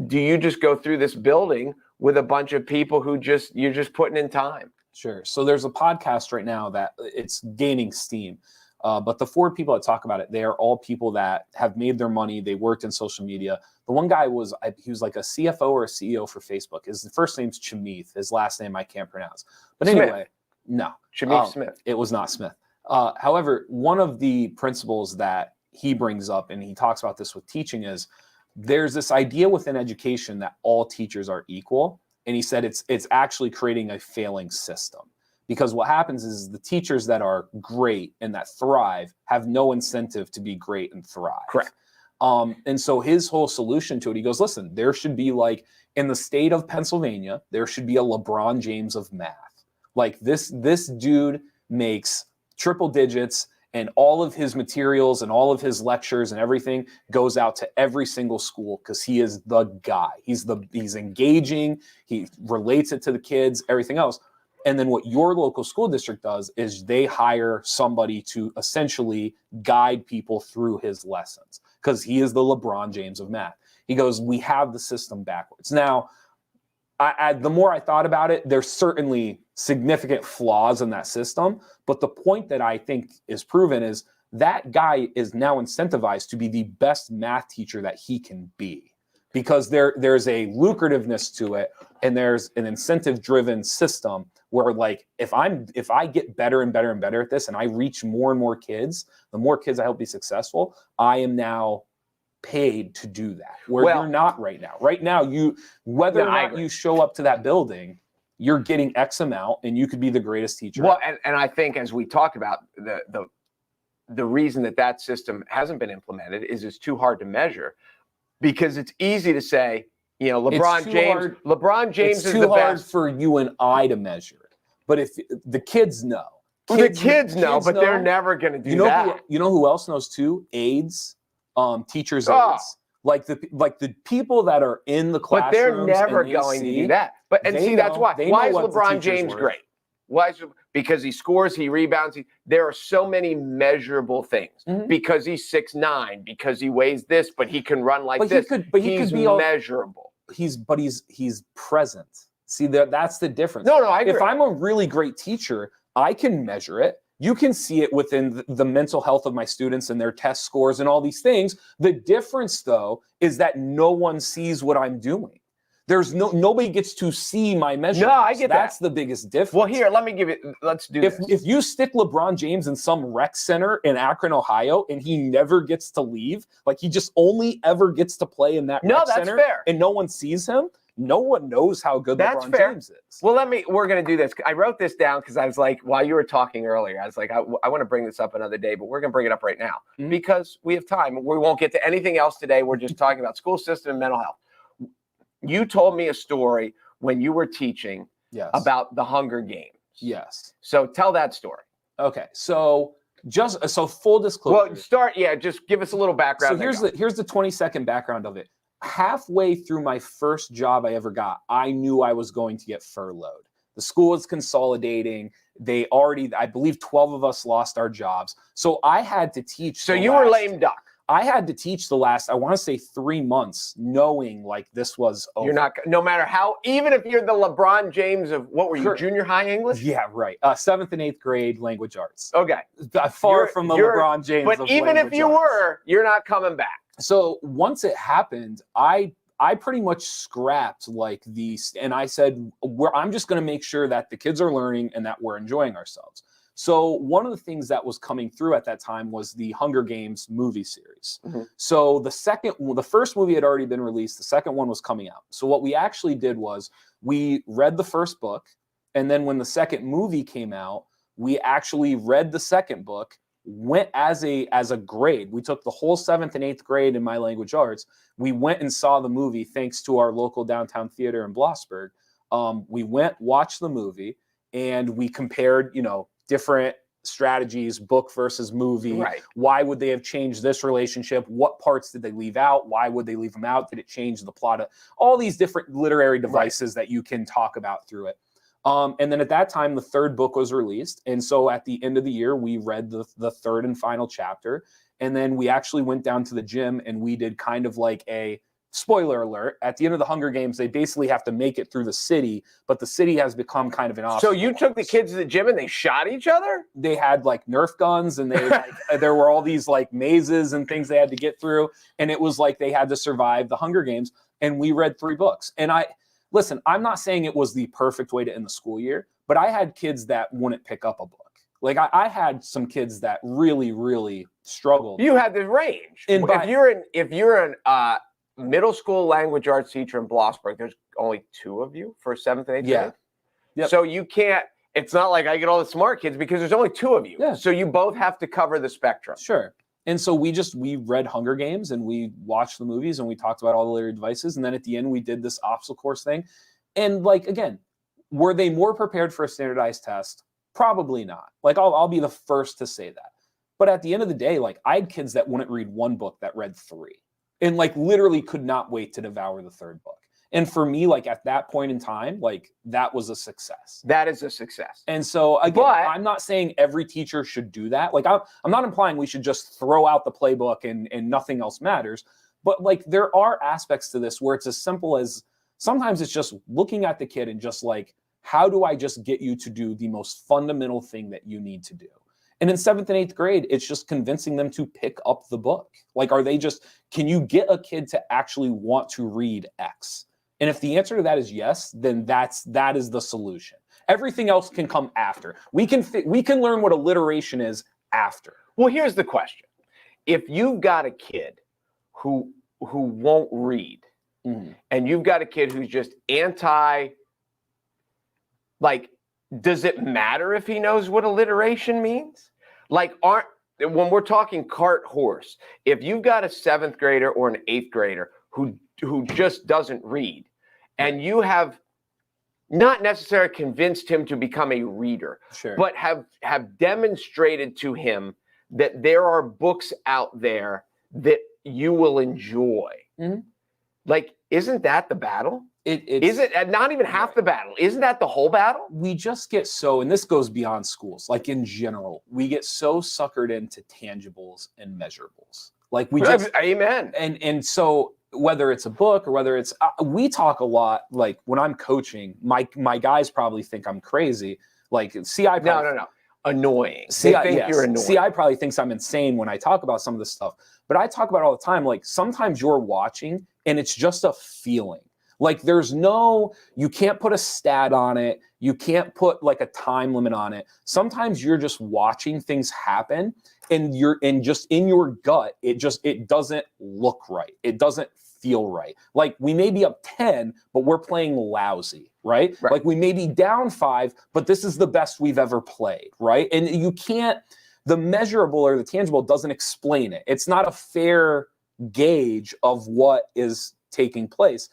[SPEAKER 2] do you just go through this building with a bunch of people who you're just putting in time?
[SPEAKER 1] Sure. So there's a podcast right now that it's gaining steam. But the 4 people that talk about it, they are all people that have made their money. They worked in social media. The one guy was like a CFO or a CEO for Facebook. His first name's Chamath. His last name I can't pronounce. But
[SPEAKER 2] Smith.
[SPEAKER 1] anyway, no.
[SPEAKER 2] Chamath Smith.
[SPEAKER 1] It was not Smith. However, one of the principles that he brings up, and he talks about this with teaching, is there's this idea within education that all teachers are equal. And he said it's actually creating a failing system, because what happens is the teachers that are great and that thrive have no incentive to be great and thrive.
[SPEAKER 2] Correct.
[SPEAKER 1] And so his whole solution to it, he goes, listen, there should be like, in the state of Pennsylvania, there should be a LeBron James of math. Like this dude makes triple digits, and all of his materials and all of his lectures and everything goes out to every single school because he is the guy. He's engaging, he relates it to the kids, everything else. And then what your local school district does is they hire somebody to essentially guide people through his lessons because he is the LeBron James of math. He goes, we have the system backwards. Now, the more I thought about it, there's certainly significant flaws in that system. But the point that I think is proven is that guy is now incentivized to be the best math teacher that he can be, because there's a lucrativeness to it, and there's an incentive-driven system where, like, if I get better and better and better at this, and I reach more and more kids, the more kids I help be successful, I am now paid to do that, where you're not right now. Right now, whether or not you show up to that building, you're getting X amount, and you could be the greatest teacher.
[SPEAKER 2] Well, and I think, as we talked about, the reason that system hasn't been implemented is it's too hard to measure, because it's easy to say, LeBron James is the best.
[SPEAKER 1] It's too hard for you and I to measure it, but if the kids know,
[SPEAKER 2] the kids know, but they're never going to do that.
[SPEAKER 1] You know who else knows too? Aides. Teachers' aides, like the people that are in the classrooms,
[SPEAKER 2] but they're never going to do that. But that's why. Why is LeBron James great? Because he scores, he rebounds. There are so many measurable things. Mm-hmm. Because he's 6'9", because he weighs this, but he can run like this. He's measurable.
[SPEAKER 1] He's present. See, that's the difference.
[SPEAKER 2] No, I agree.
[SPEAKER 1] If I'm a really great teacher, I can measure it. You can see it within the mental health of my students and their test scores and all these things. The difference, though, is that no one sees what I'm doing. There's nobody gets to see my measurements.
[SPEAKER 2] No, I get that.
[SPEAKER 1] That's the biggest difference.
[SPEAKER 2] Well, here, let's do this.
[SPEAKER 1] If you stick LeBron James in some rec center in Akron, Ohio, and he never gets to leave, like he just only ever gets to play in that rec center,
[SPEAKER 2] fair.
[SPEAKER 1] And no one sees him, no one knows how good LeBron James is.
[SPEAKER 2] Well, we're going to do this. I wrote this down because I was like, while you were talking earlier, I was like, I want to bring this up another day, but we're going to bring it up right now because we have time. We won't get to anything else today. We're just talking about school system and mental health. You told me a story when you were teaching about the Hunger Games.
[SPEAKER 1] Yes.
[SPEAKER 2] So tell that story.
[SPEAKER 1] Okay. So full disclosure.
[SPEAKER 2] Well, just give us a little background.
[SPEAKER 1] So here's the 20-second background of it. Halfway through my first job I ever got, I knew I was going to get furloughed. The school was consolidating. I believe 12 of us lost our jobs. So I had to teach.
[SPEAKER 2] So you were lame duck.
[SPEAKER 1] I had to teach the last, I want to say 3 months, knowing like this was over.
[SPEAKER 2] You're not, no matter how, even if you're the LeBron James of, what were you, junior high English?
[SPEAKER 1] Yeah, right. 7th and 8th grade language arts.
[SPEAKER 2] Okay.
[SPEAKER 1] Far from the LeBron James
[SPEAKER 2] but
[SPEAKER 1] of
[SPEAKER 2] even if you were, you're not coming back.
[SPEAKER 1] So once it happened, I pretty much scrapped like these, and I said, I'm just going to make sure that the kids are learning and that we're enjoying ourselves. So one of the things that was coming through at that time was the Hunger Games movie series. Mm-hmm. So the first movie had already been released. The second one was coming out. So what we actually did was we read the first book, and then when the second movie came out, we actually read the second book, went as a grade. We took the whole 7th and 8th grade in my language arts. We went and saw the movie thanks to our local downtown theater in Blossburg. We went, watched the movie, and we compared, different strategies, book versus movie.
[SPEAKER 2] Right.
[SPEAKER 1] Why would they have changed this relationship? What parts did they leave out? Why would they leave them out? Did it change the plot? All these different literary devices that you can talk about through it. And then at that time, the third book was released. And so at the end of the year, we read the third and final chapter. And then we actually went down to the gym and we did kind of like a spoiler alert. At the end of the Hunger Games, they basically have to make it through the city, but the city has become kind of an obstacle.
[SPEAKER 2] So you took the kids to the gym and they shot each other?
[SPEAKER 1] They had like Nerf guns and there were all these like mazes and things they had to get through. And it was like they had to survive the Hunger Games. And we read 3 books. And listen, I'm not saying it was the perfect way to end the school year, but I had kids that wouldn't pick up a book. Like I had some kids that really, really struggled.
[SPEAKER 2] You had the range. If you're an middle school language arts teacher in Blossburg, there's only 2 of you for 7th and 8th grade. Yep. So you can't, it's not like I get all the smart kids because there's only 2 of you. Yeah. So you both have to cover the spectrum.
[SPEAKER 1] Sure. And so we read Hunger Games and we watched the movies and we talked about all the literary devices. And then at the end, we did this obstacle course thing. And like, again, were they more prepared for a standardized test? Probably not. Like, I'll be the first to say that. But at the end of the day, like, I had kids that wouldn't read one book that read 3 and like literally could not wait to devour the 3rd book. And for me, like at that point in time, like that was a success.
[SPEAKER 2] That is a success.
[SPEAKER 1] And so again, I'm not saying every teacher should do that. Like I'm not implying we should just throw out the playbook and nothing else matters. But like there are aspects to this where it's as simple as sometimes it's just looking at the kid and just like, how do I just get you to do the most fundamental thing that you need to do? And in 7th and 8th grade, it's just convincing them to pick up the book. Like, can you get a kid to actually want to read X? And if the answer to that is yes, then that is the solution. Everything else can come after. We can learn what alliteration is after.
[SPEAKER 2] Well, here's the question. If you've got a kid who won't read, and you've got a kid who's just like, does it matter if he knows what alliteration means? Like, when we're talking cart horse, if you've got a 7th grader or an 8th grader who just doesn't read, and you have not necessarily convinced him to become a reader, but have demonstrated to him that there are books out there that you will enjoy. Like, isn't that the battle? Is it not even half the battle? Isn't that the whole battle?
[SPEAKER 1] We just get so, and this goes beyond schools, like in general, we get so suckered into tangibles and measurables. Like we just,
[SPEAKER 2] amen.
[SPEAKER 1] And so whether it's a book or whether it's, we talk a lot, like when I'm coaching, my guys probably think I'm crazy. Like CI probably,
[SPEAKER 2] no. Annoying.
[SPEAKER 1] CI,
[SPEAKER 2] they think you're annoying.
[SPEAKER 1] CI probably thinks I'm insane when I talk about some of this stuff, but I talk about it all the time. Like sometimes you're watching and it's just a feeling. Like you can't put a stat on it. You can't put like a time limit on it. Sometimes you're just watching things happen and just in your gut, it doesn't look right. It doesn't feel right. Like we may be up 10, but we're playing lousy, right? Like we may be down 5, but this is the best we've ever played, right? And the measurable or the tangible doesn't explain it. It's not a fair gauge of what is taking place.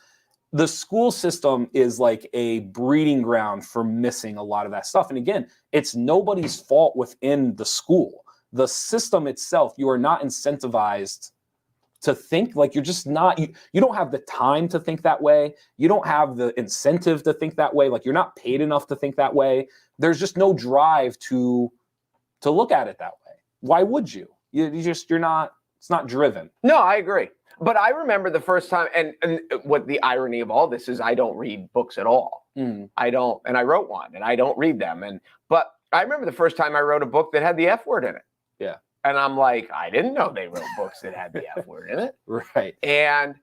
[SPEAKER 1] The school system is like a breeding ground for missing a lot of that stuff. And again, it's nobody's fault within the school. The system itself, you are not incentivized to think. Like you're just not, you don't have the time to think that way. You don't have the incentive to think that way. Like you're not paid enough to think that way. There's just no drive to look at it that way. Why would you? It's not driven.
[SPEAKER 2] No, I agree. But I remember the first time, and what the irony of all this is, I don't read books at all. I don't, and I wrote one, and I don't read them. But I remember the first time I wrote a book that had the F word in it.
[SPEAKER 1] Yeah.
[SPEAKER 2] And I'm like, I didn't know they wrote books that had the F word in it.
[SPEAKER 1] Right.
[SPEAKER 2] And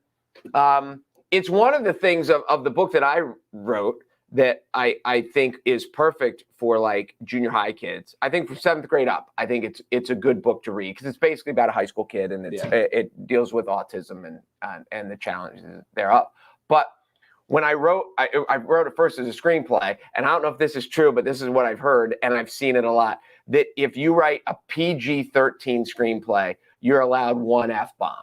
[SPEAKER 2] it's one of the things of the book that I wrote that I think is perfect for like junior high kids. I think from 7th grade up, I think it's a good book to read because it's basically about a high school kid and it deals with autism and the challenges thereof. But when I wrote it first as a screenplay, and I don't know if this is true, but this is what I've heard and I've seen it a lot, that if you write a PG-13 screenplay, you're allowed 1 F-bomb.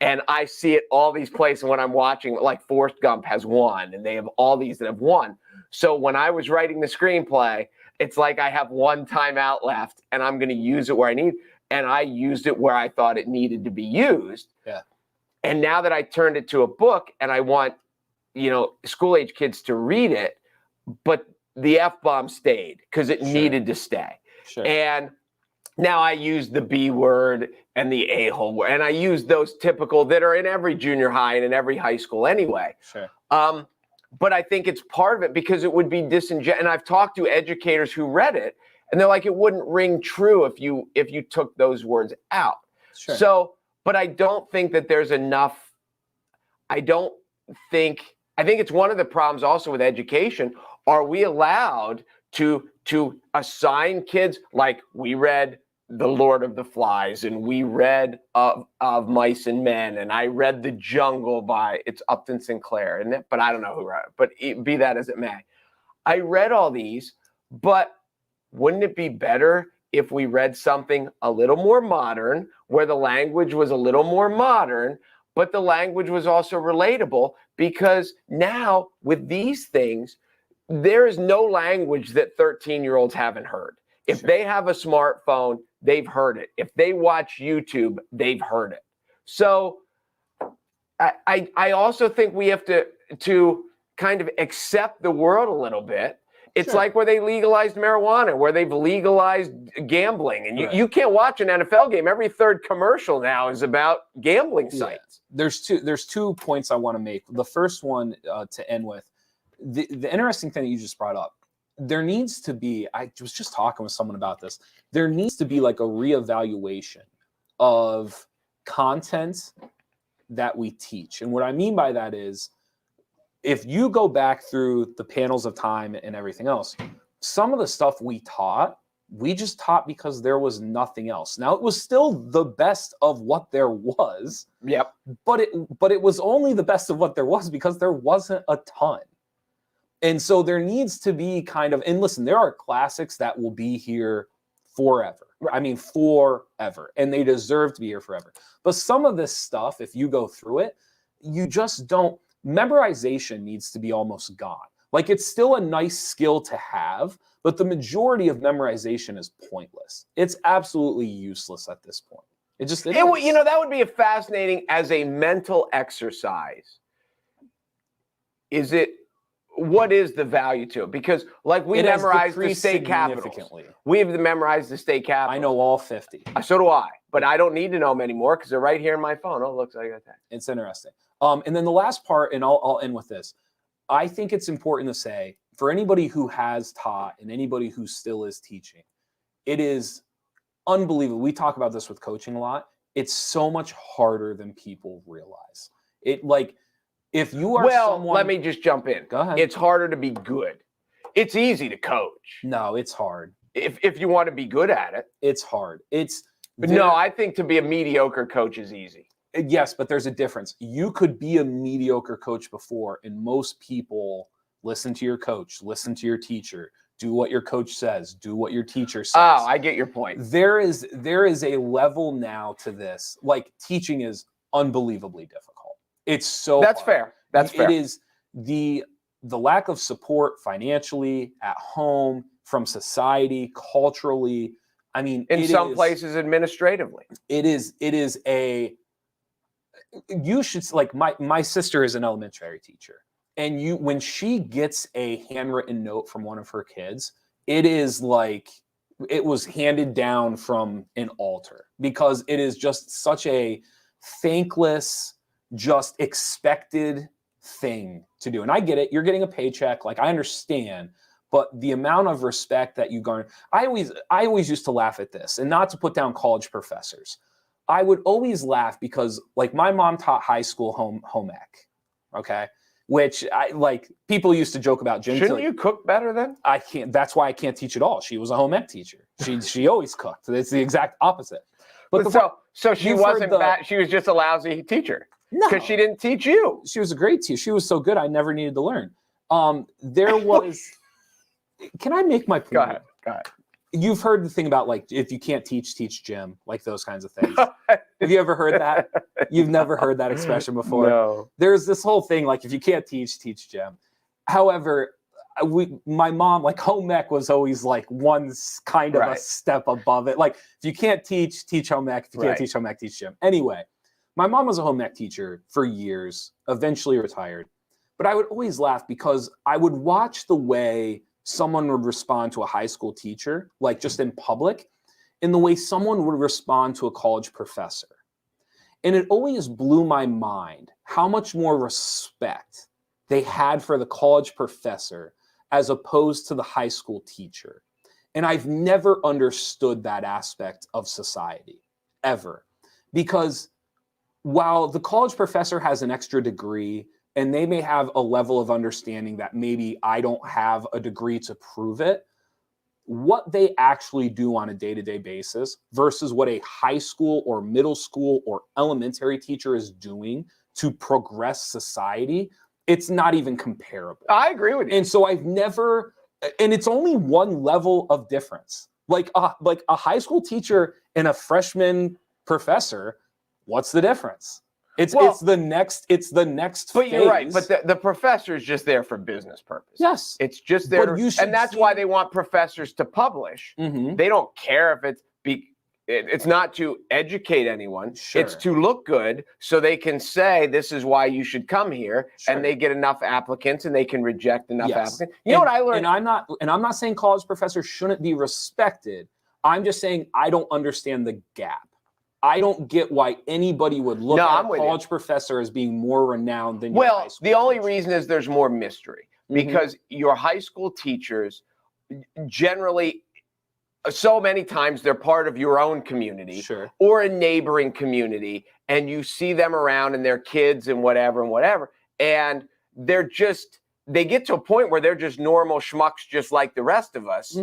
[SPEAKER 2] And I see it all these places when I'm watching, like Forrest Gump has 1, and they have all these that have 1. So when I was writing the screenplay, it's like I have 1 timeout left, and I'm going to use it where I need. And I used it where I thought it needed to be used.
[SPEAKER 1] Yeah.
[SPEAKER 2] And now that I turned it to a book, and I want, school age kids to read it, but the F-bomb stayed because it needed to stay.
[SPEAKER 1] Sure.
[SPEAKER 2] And now I use the B word and the a-hole word, and I use those typical that are in every junior high and in every high school anyway.
[SPEAKER 1] Sure.
[SPEAKER 2] But I think it's part of it because it would be disingenuous. And I've talked to educators who read it, and they're like, it wouldn't ring true if you took those words out.
[SPEAKER 1] Sure.
[SPEAKER 2] So, but I don't think that there's enough. I think it's one of the problems also with education. Are we allowed to assign kids, like we read The Lord of the Flies, and we read of Mice and Men, and I read The Jungle by, it's Upton Sinclair, isn't it? But I don't know who wrote it, but be that as it may. I read all these, but wouldn't it be better if we read something a little more modern, where the language was a little more modern, but the language was also relatable, because now with these things, there is no language that 13-year-olds haven't heard. If they have a smartphone, they've heard it. If they watch YouTube, they've heard it. So I also think we have to kind of accept the world a little bit. It's like where they legalized marijuana, where they've legalized gambling. And you can't watch an NFL game. Every third commercial now is about gambling sites.
[SPEAKER 1] There's two points I want to make. The first one to end with, the interesting thing that you just brought up, there needs to be, I was just talking with someone about this, there needs to be like a reevaluation of content that we teach. And what I mean by that is, if you go back through the panels of time and everything else, some of the stuff we taught, we just taught because there was nothing else. Now, it was still the best of what there was.
[SPEAKER 2] Yep.
[SPEAKER 1] But it was only the best of what there was because there wasn't a ton. And so there needs to be kind of, and listen, there are classics that will be here forever. I mean, forever. And they deserve to be here forever. But some of this stuff, if you go through it, you just don't, memorization needs to be almost gone. Like, it's still a nice skill to have, but the majority of memorization is pointless. It's absolutely useless at this point. It is.
[SPEAKER 2] You know, that would be a fascinating as a mental exercise. What is the value to it? Because like we memorized the state capitals. We have memorized the state capitals.
[SPEAKER 1] I know all 50.
[SPEAKER 2] So do I, but I don't need to know them anymore because they're right here in my phone. Oh, looks like I got that.
[SPEAKER 1] It's interesting. And then the last part, and I'll end with this. I think it's important to say, for anybody who has taught and anybody who still is teaching, it is unbelievable. We talk about this with coaching a lot. It's so much harder than people realize. If you are someone...
[SPEAKER 2] let me just jump in.
[SPEAKER 1] Go ahead.
[SPEAKER 2] It's harder to be good. It's easy to coach.
[SPEAKER 1] No, it's hard.
[SPEAKER 2] If you want to be good at it.
[SPEAKER 1] It's hard.
[SPEAKER 2] No, I think to be a mediocre coach is easy.
[SPEAKER 1] Yes, but there's a difference. You could be a mediocre coach before, and most people listen to your coach, listen to your teacher, do what your coach says, do what your teacher says.
[SPEAKER 2] Oh, I get your point.
[SPEAKER 1] There is a level now to this. Like, teaching is unbelievably difficult. It's so
[SPEAKER 2] That's
[SPEAKER 1] hard.
[SPEAKER 2] fair. That's fair.
[SPEAKER 1] It is the lack of support financially, at home, from society, culturally. I mean,
[SPEAKER 2] in some places administratively.
[SPEAKER 1] It is you should, like, my sister is an elementary teacher, and when she gets a handwritten note from one of her kids, it is like it was handed down from an altar, because it is just such a thankless, just expected thing to do. And I get it, you're getting a paycheck, like, I understand, but the amount of respect that you garner, I always used to laugh at this, and not to put down college professors. I would always laugh because, like, my mom taught high school home ec, okay? Which people used to joke about. Jim,
[SPEAKER 2] shouldn't you cook better then?
[SPEAKER 1] I can't. That's why I can't teach at all. She was a home ec teacher. She always cooked. It's the exact opposite. But
[SPEAKER 2] so she wasn't bad. She was just a lousy teacher. No, because she didn't teach you.
[SPEAKER 1] She was a great teacher. She was so good, I never needed to learn. There was. Can I make my point?
[SPEAKER 2] Go ahead.
[SPEAKER 1] You've heard the thing about, like, if you can't teach Jim, like those kinds of things. Have you ever heard that? You've never heard that expression before?
[SPEAKER 2] No.
[SPEAKER 1] There's this whole thing, like, if you can't teach Jim. However, my mom, like, home ec was always like one kind of a step above it. Like, if you can't teach home ec. If you can't teach home ec, teach Jim. Anyway, my mom was a home ec teacher for years, eventually retired. But I would always laugh because I would watch the way someone would respond to a high school teacher, like, just in public, in the way someone would respond to a college professor. And it always blew my mind how much more respect they had for the college professor as opposed to the high school teacher. And I've never understood that aspect of society, ever. Because while the college professor has an extra degree, and they may have a level of understanding that maybe I don't have a degree to prove it, what they actually do on a day-to-day basis versus what a high school or middle school or elementary teacher is doing to progress society, it's not even comparable.
[SPEAKER 2] I agree with you.
[SPEAKER 1] And so and it's only one level of difference. Like a high school teacher and a freshman professor, what's the difference? It's the next
[SPEAKER 2] But you're right.
[SPEAKER 1] phase.
[SPEAKER 2] But the professor is just there for business purposes.
[SPEAKER 1] Yes.
[SPEAKER 2] It's just there.
[SPEAKER 1] But you should
[SPEAKER 2] and that's why they want professors to publish.
[SPEAKER 1] Mhm.
[SPEAKER 2] They don't care if it's not to educate anyone.
[SPEAKER 1] Sure.
[SPEAKER 2] It's to look good so they can say this is why you should come here.
[SPEAKER 1] Sure.
[SPEAKER 2] And they get enough applicants and they can reject enough
[SPEAKER 1] Yes.
[SPEAKER 2] applicants. You know what I learned?
[SPEAKER 1] And I'm not saying college professors shouldn't be respected. I'm just saying I don't understand the gap. I don't get why anybody would look at a college professor as being more renowned than your high school
[SPEAKER 2] the only
[SPEAKER 1] teacher.
[SPEAKER 2] reason is there's more mystery because your high school teachers generally, so many times they're part of your own community or a neighboring community, and you see them around and their kids and whatever. And they get to a point where they're just normal schmucks just like the rest of us,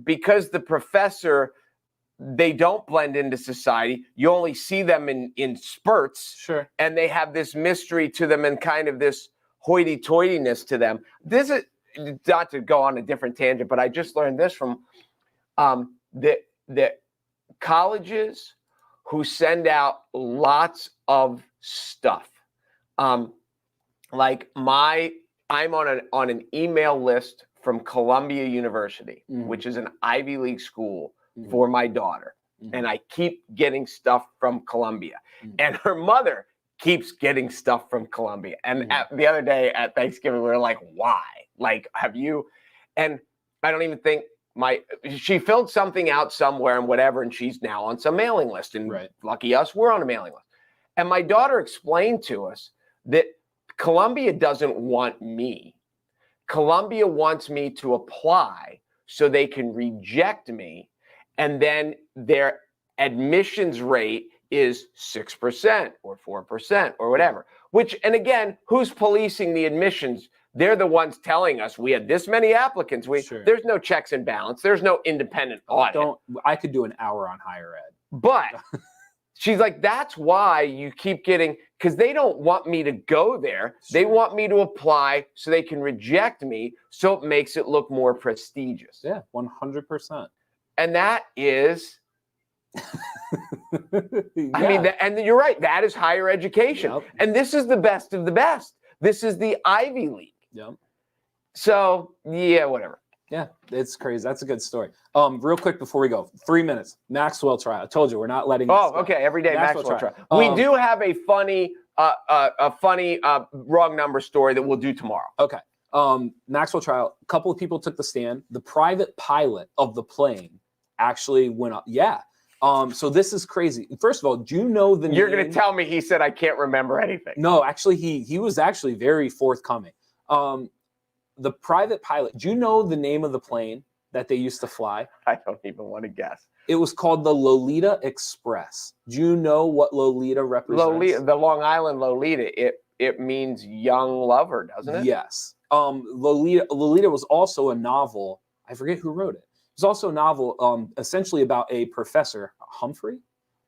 [SPEAKER 2] because the professor, they don't blend into society. You only see them in spurts, and they have this mystery to them and kind of this hoity-toityness to them. This is not to go on a different tangent, but I just learned this from the colleges who send out lots of stuff. Like I'm on an email list from Columbia University, which is an Ivy League school for my daughter. And I keep getting stuff from Columbia. And her mother keeps getting stuff from Columbia. And the other day at Thanksgiving, we were like, why? Like, have you? And I don't even think she filled something out somewhere and whatever, and she's now on some mailing list. And lucky us, we're on a mailing list. And my daughter explained to us that Columbia doesn't want me. Columbia wants me to apply so they can reject me. And then their admissions rate is 6% or 4% or whatever. And again, who's policing the admissions? They're the ones telling us we had this many applicants. There's no checks and balance. There's no independent audit.
[SPEAKER 1] I could do an hour on higher ed.
[SPEAKER 2] But she's like, that's why you keep getting, because they don't want me to go there. They want me to apply so they can reject me, so it makes it look more prestigious.
[SPEAKER 1] Yeah, 100%.
[SPEAKER 2] And that is, I mean, and you're right, that is higher education. And this is the best of the best. This is the Ivy League. So, yeah, whatever.
[SPEAKER 1] Yeah, it's crazy. That's a good story. Real quick before we go, 3 minutes. Maxwell Trial. I told you we're not letting.
[SPEAKER 2] Okay. Every day Maxwell Trial. We do have a funny wrong number story that we'll do tomorrow.
[SPEAKER 1] Okay. Maxwell Trial. A couple of people took the stand. The private pilot of the plane actually went up. Yeah. So this is crazy. First of all, do you know the name?
[SPEAKER 2] You're going to tell me he said I can't remember anything.
[SPEAKER 1] No, actually, he was actually very forthcoming. The private pilot, do you know the name of the plane that they used to fly?
[SPEAKER 2] I don't even want to guess.
[SPEAKER 1] It was called the Lolita Express. Do you know what Lolita represents?
[SPEAKER 2] Lolita, the Long Island Lolita, it means young lover, doesn't it?
[SPEAKER 1] Yes. Lolita was also a novel. I forget who wrote it. It was also a novel essentially about a professor, Humphrey,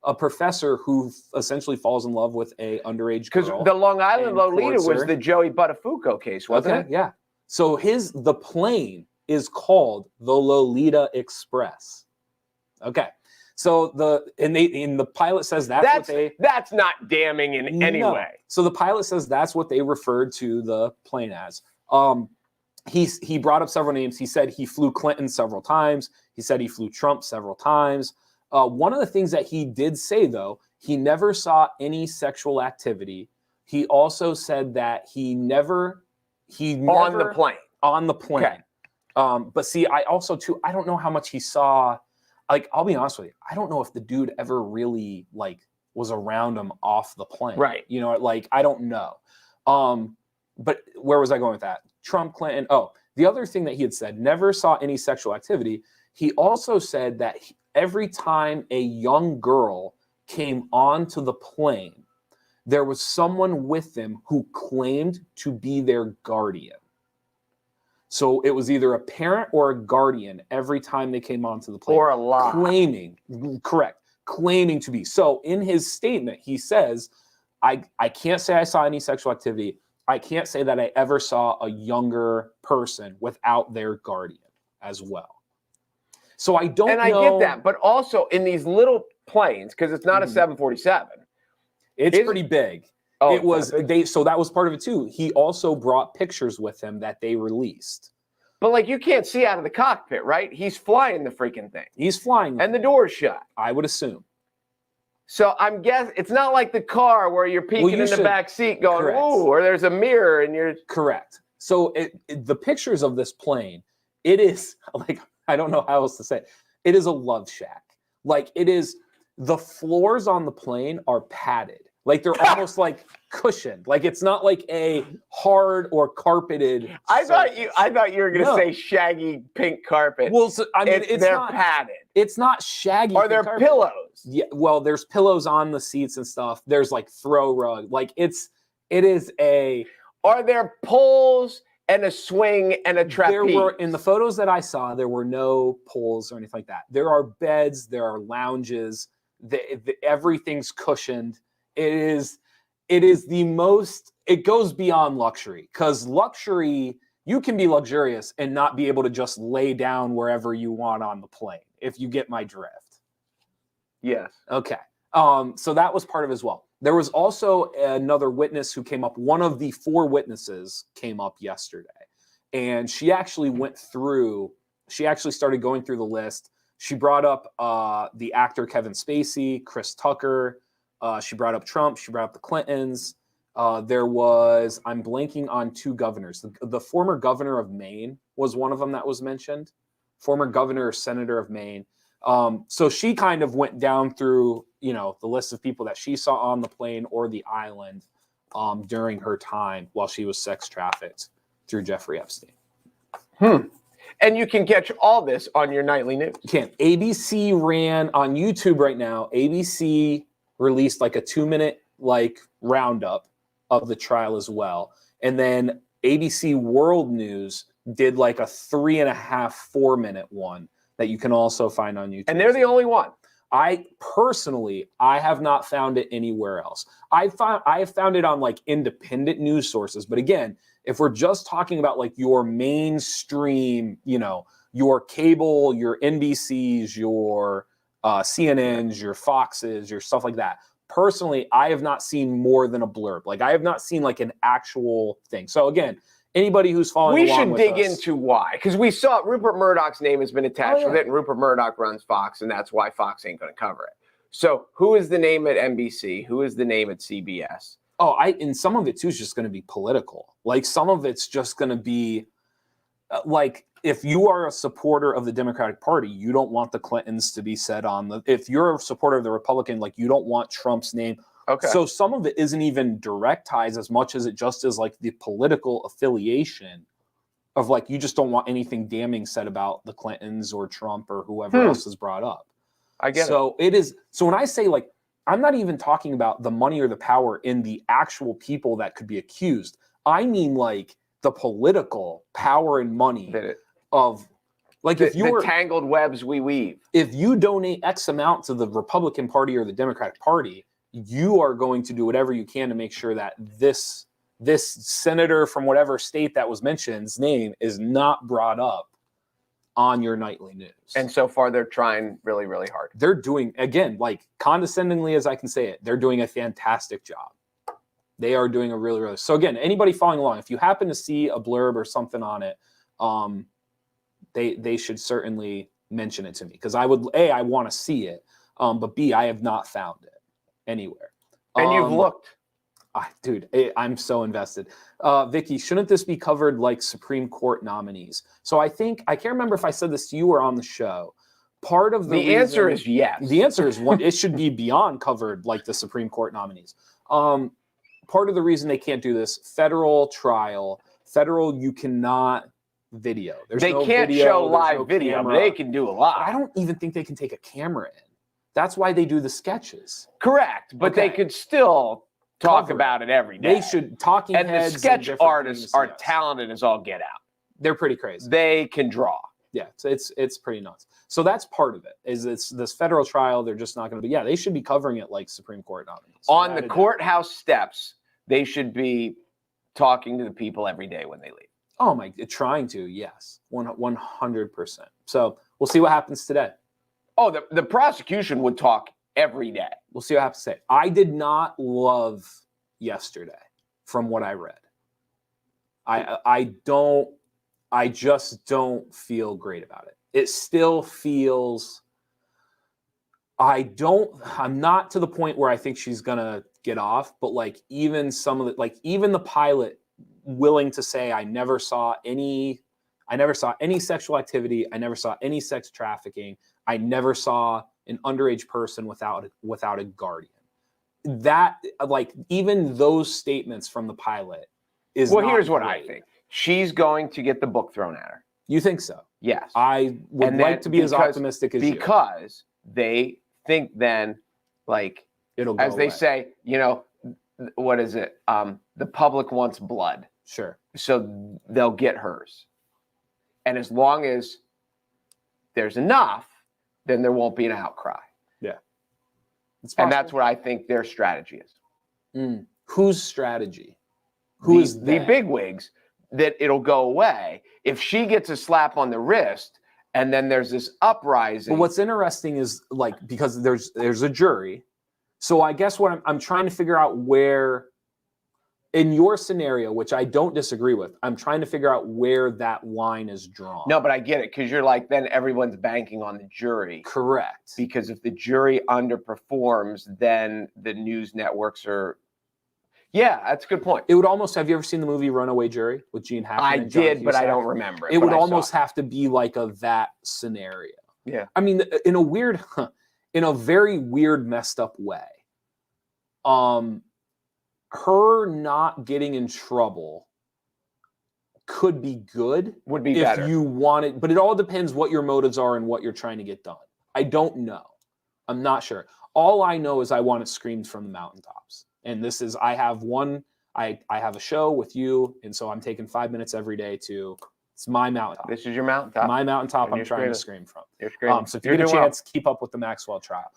[SPEAKER 1] a professor who essentially falls in love with a underage girl.
[SPEAKER 2] Because the Long Island Lolita was the Joey Buttafuoco case, wasn't it?
[SPEAKER 1] Yeah. So the plane is called the Lolita Express. Okay. So the pilot says
[SPEAKER 2] that's not damning in any way.
[SPEAKER 1] So the pilot says that's what they referred to the plane as. He brought up several names. He said he flew Clinton several times. He said he flew Trump several times. One of the things that he did say, though, he never saw any sexual activity. He also said that he never on the plane.
[SPEAKER 2] Okay.
[SPEAKER 1] But see, I don't know how much he saw. Like, I'll be honest with you, I don't know if the dude ever really was around him off the plane.
[SPEAKER 2] Right.
[SPEAKER 1] You know, I don't know. But where was I going with that? Trump, Clinton. Oh, the other thing that he had said, never saw any sexual activity. He also said that every time a young girl came onto the plane, there was someone with them who claimed to be their guardian. So it was either a parent or a guardian every time they came onto the plane.
[SPEAKER 2] Or a lie.
[SPEAKER 1] Claiming to be. So in his statement, he says, I can't say I saw any sexual activity. I can't say that I ever saw a younger person without their guardian as well. So I don't
[SPEAKER 2] And I
[SPEAKER 1] know.
[SPEAKER 2] get that, but also in these little planes, because it's not a 747.
[SPEAKER 1] It's pretty big.
[SPEAKER 2] Oh,
[SPEAKER 1] It was so that was part of it too. He also brought pictures with him that they released.
[SPEAKER 2] But like you can't see out of the cockpit, right? He's flying the freaking thing.
[SPEAKER 1] He's flying.
[SPEAKER 2] And the door's shut.
[SPEAKER 1] I would assume.
[SPEAKER 2] So I'm guessing it's not like the car where you're peeking in the back seat going, "Ooh," or there's a mirror and you're
[SPEAKER 1] correct. So the pictures of this plane, it is like, I don't know how else to say it. It is a love shack. Like it is, the floors on the plane are padded. Like they're almost like cushioned. Like it's not like a hard or carpeted.
[SPEAKER 2] I thought you were gonna say shaggy pink carpet.
[SPEAKER 1] Well, so, I mean,
[SPEAKER 2] they're not padded.
[SPEAKER 1] It's not shaggy.
[SPEAKER 2] Are there pillows?
[SPEAKER 1] Yeah. Well, there's pillows on the seats and stuff. There's like throw rug. Like it is a.
[SPEAKER 2] Are there poles and a swing and a trapeze?
[SPEAKER 1] There were, in the photos that I saw, there were no poles or anything like that. There are beds. There are lounges. Everything's cushioned. It is the most, it goes beyond luxury, because luxury, you can be luxurious and not be able to just lay down wherever you want on the plane, if you get my drift.
[SPEAKER 2] Yes.
[SPEAKER 1] Okay. So that was part of it as well. There was also another witness who came up. One of the 4 witnesses came up yesterday, and she actually started going through the list. She brought up the actor Kevin Spacey, Chris Tucker. She brought up Trump. She brought up the Clintons. There was, I'm blanking on 2 governors. The former governor of Maine was one of them that was mentioned. Former governor or senator of Maine. So she kind of went down through, the list of people that she saw on the plane or the island during her time while she was sex trafficked through Jeffrey Epstein.
[SPEAKER 2] And you can catch all this on your nightly news.
[SPEAKER 1] You can. ABC ran on YouTube right now. ABC released like a 2-minute roundup of the trial as well. And then ABC World News did like a 3.5, 4-minute one that you can also find on YouTube.
[SPEAKER 2] And they're the only one.
[SPEAKER 1] I have not found it anywhere else. I have found it on like independent news sources. But again, if we're just talking about like your mainstream, your cable, your NBCs, your CNNs, your Foxes, your stuff like that. Personally, I have not seen more than a blurb. Like I have not seen like an actual thing. So again, anybody who's following along with us,
[SPEAKER 2] we should dig into why, because we saw Rupert Murdoch's name has been attached with it, and Rupert Murdoch runs Fox, and that's why Fox ain't going to cover it. So who is the name at NBC? Who is the name at CBS?
[SPEAKER 1] Oh, and some of it too is just going to be political. Like some of it's just going to be like, if you are a supporter of the Democratic Party, you don't want the Clintons to be said on the. If you're a supporter of the Republican, like you don't want Trump's name.
[SPEAKER 2] Okay.
[SPEAKER 1] So some of it isn't even direct ties as much as it just is like the political affiliation of like, you just don't want anything damning said about the Clintons or Trump or whoever else is brought up.
[SPEAKER 2] I get it.
[SPEAKER 1] So it is. So when I say like, I'm not even talking about the money or the power in the actual people that could be accused. I mean like the political power and money of like
[SPEAKER 2] the tangled webs we weave.
[SPEAKER 1] If you donate X amount to the Republican Party or the Democratic Party, you are going to do whatever you can to make sure that this senator from whatever state that was mentioned's name is not brought up on your nightly news.
[SPEAKER 2] And so far, they're trying really, really hard.
[SPEAKER 1] They're doing, again, like condescendingly as I can say it, they're doing a fantastic job. They are doing a really, really. So again, anybody following along, if you happen to see a blurb or something on it, they should certainly mention it to me, because I would, A, I want to see it, but B, I have not found it anywhere.
[SPEAKER 2] And you've looked.
[SPEAKER 1] Dude, I'm so invested. Vicky, shouldn't this be covered like Supreme Court nominees? So I can't remember if I said this to you or on the show. Part of the
[SPEAKER 2] answer is yes.
[SPEAKER 1] The answer is it should be beyond covered like the Supreme Court nominees. Part of the reason they can't do this, federal, you cannot video.
[SPEAKER 2] They can't show live video, but they can do a lot.
[SPEAKER 1] I don't even think they can take a camera in. That's why they do the sketches.
[SPEAKER 2] Correct, but they could still talk about it every day.
[SPEAKER 1] They should. Talking heads
[SPEAKER 2] and the sketch artists are talented as all get out.
[SPEAKER 1] They're pretty crazy.
[SPEAKER 2] They can draw.
[SPEAKER 1] Yeah, it's pretty nuts. So that's part of it. Is it's this federal trial? They're just not going to be. Yeah, they should be covering it like Supreme Court nominees.
[SPEAKER 2] On the courthouse steps, they should be talking to the people every day when they leave.
[SPEAKER 1] Oh my! Trying to, yes, 100%. So We'll see what happens today.
[SPEAKER 2] Oh, the prosecution would talk every day.
[SPEAKER 1] We'll see what happens today. I did not love yesterday from what I read. I just don't feel great about it. It still feels, I'm not to the point where I think she's going to get off, but like even some of the, like even the pilot willing to say, I never saw any sexual activity. I never saw any sex trafficking. I never saw an underage person without a guardian. That, like, even those statements from the pilot is
[SPEAKER 2] well,
[SPEAKER 1] not
[SPEAKER 2] here's what
[SPEAKER 1] great.
[SPEAKER 2] I think. She's going to get the book thrown at her.
[SPEAKER 1] You think so?
[SPEAKER 2] Yes.
[SPEAKER 1] I would like to be as optimistic as you.
[SPEAKER 2] Because they think then, like,
[SPEAKER 1] It'll go
[SPEAKER 2] as they
[SPEAKER 1] away.
[SPEAKER 2] say, you know, what is it? The public wants blood.
[SPEAKER 1] Sure.
[SPEAKER 2] So they'll get hers. And as long as there's enough, then there won't be an outcry.
[SPEAKER 1] Yeah.
[SPEAKER 2] And that's what I think their strategy is.
[SPEAKER 1] Whose strategy? Who is
[SPEAKER 2] the bigwigs, that it'll go away. If she gets a slap on the wrist and then there's this uprising.
[SPEAKER 1] But what's interesting is, like, because there's a jury. So I guess what I'm trying to figure out where, in your scenario, which I don't disagree with, I'm trying to figure out where that line is drawn.
[SPEAKER 2] No, but I get it, because you're like, then everyone's banking on the jury.
[SPEAKER 1] Correct.
[SPEAKER 2] Because if the jury underperforms, then the news networks are. Yeah, that's a good point.
[SPEAKER 1] It would almost, have you ever seen the movie Runaway Jury with Gene Hackman?
[SPEAKER 2] I
[SPEAKER 1] and John
[SPEAKER 2] did, but I
[SPEAKER 1] Cusack?
[SPEAKER 2] don't remember it.
[SPEAKER 1] It would almost have to be like that scenario.
[SPEAKER 2] Yeah.
[SPEAKER 1] I mean, in a very weird, messed up way. Her not getting in trouble could be good.
[SPEAKER 2] Would be
[SPEAKER 1] if
[SPEAKER 2] better.
[SPEAKER 1] you want it, but it all depends what your motives are and what you're trying to get done. I don't know. I'm not sure. All I know is I want it screamed from the mountaintops. And this is, I have a show with you, and so I'm taking 5 minutes every day it's my mountaintop.
[SPEAKER 2] This is your mountaintop.
[SPEAKER 1] My mountaintop
[SPEAKER 2] And
[SPEAKER 1] I'm
[SPEAKER 2] you're
[SPEAKER 1] trying to
[SPEAKER 2] screaming.
[SPEAKER 1] scream from.
[SPEAKER 2] You're screaming.
[SPEAKER 1] So if you get a chance, keep up with the Maxwell Trial.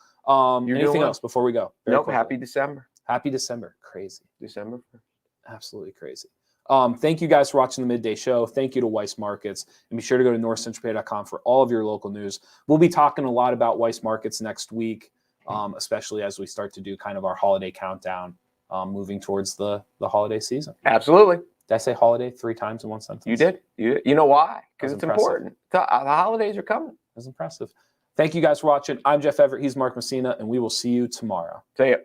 [SPEAKER 1] Anything else before we go? Very
[SPEAKER 2] Nope.
[SPEAKER 1] quickly.
[SPEAKER 2] Happy December.
[SPEAKER 1] Happy December. Crazy.
[SPEAKER 2] December 1st.
[SPEAKER 1] Absolutely crazy. Thank you guys for watching the Midday Show. Thank you to Weiss Markets. And be sure to go to NorthcentralPa.com for all of your local news. We'll be talking a lot about Weiss Markets next week, especially as we start to do kind of our holiday countdown, moving towards the holiday season.
[SPEAKER 2] Absolutely.
[SPEAKER 1] Did I say holiday 3 times in one sentence?
[SPEAKER 2] You did. You know why? Because
[SPEAKER 1] That's
[SPEAKER 2] it's important. The holidays are coming.
[SPEAKER 1] That's impressive. Thank you guys for watching. I'm Jeff Everett. He's Mark Messina, and we will see you tomorrow.
[SPEAKER 2] See ya.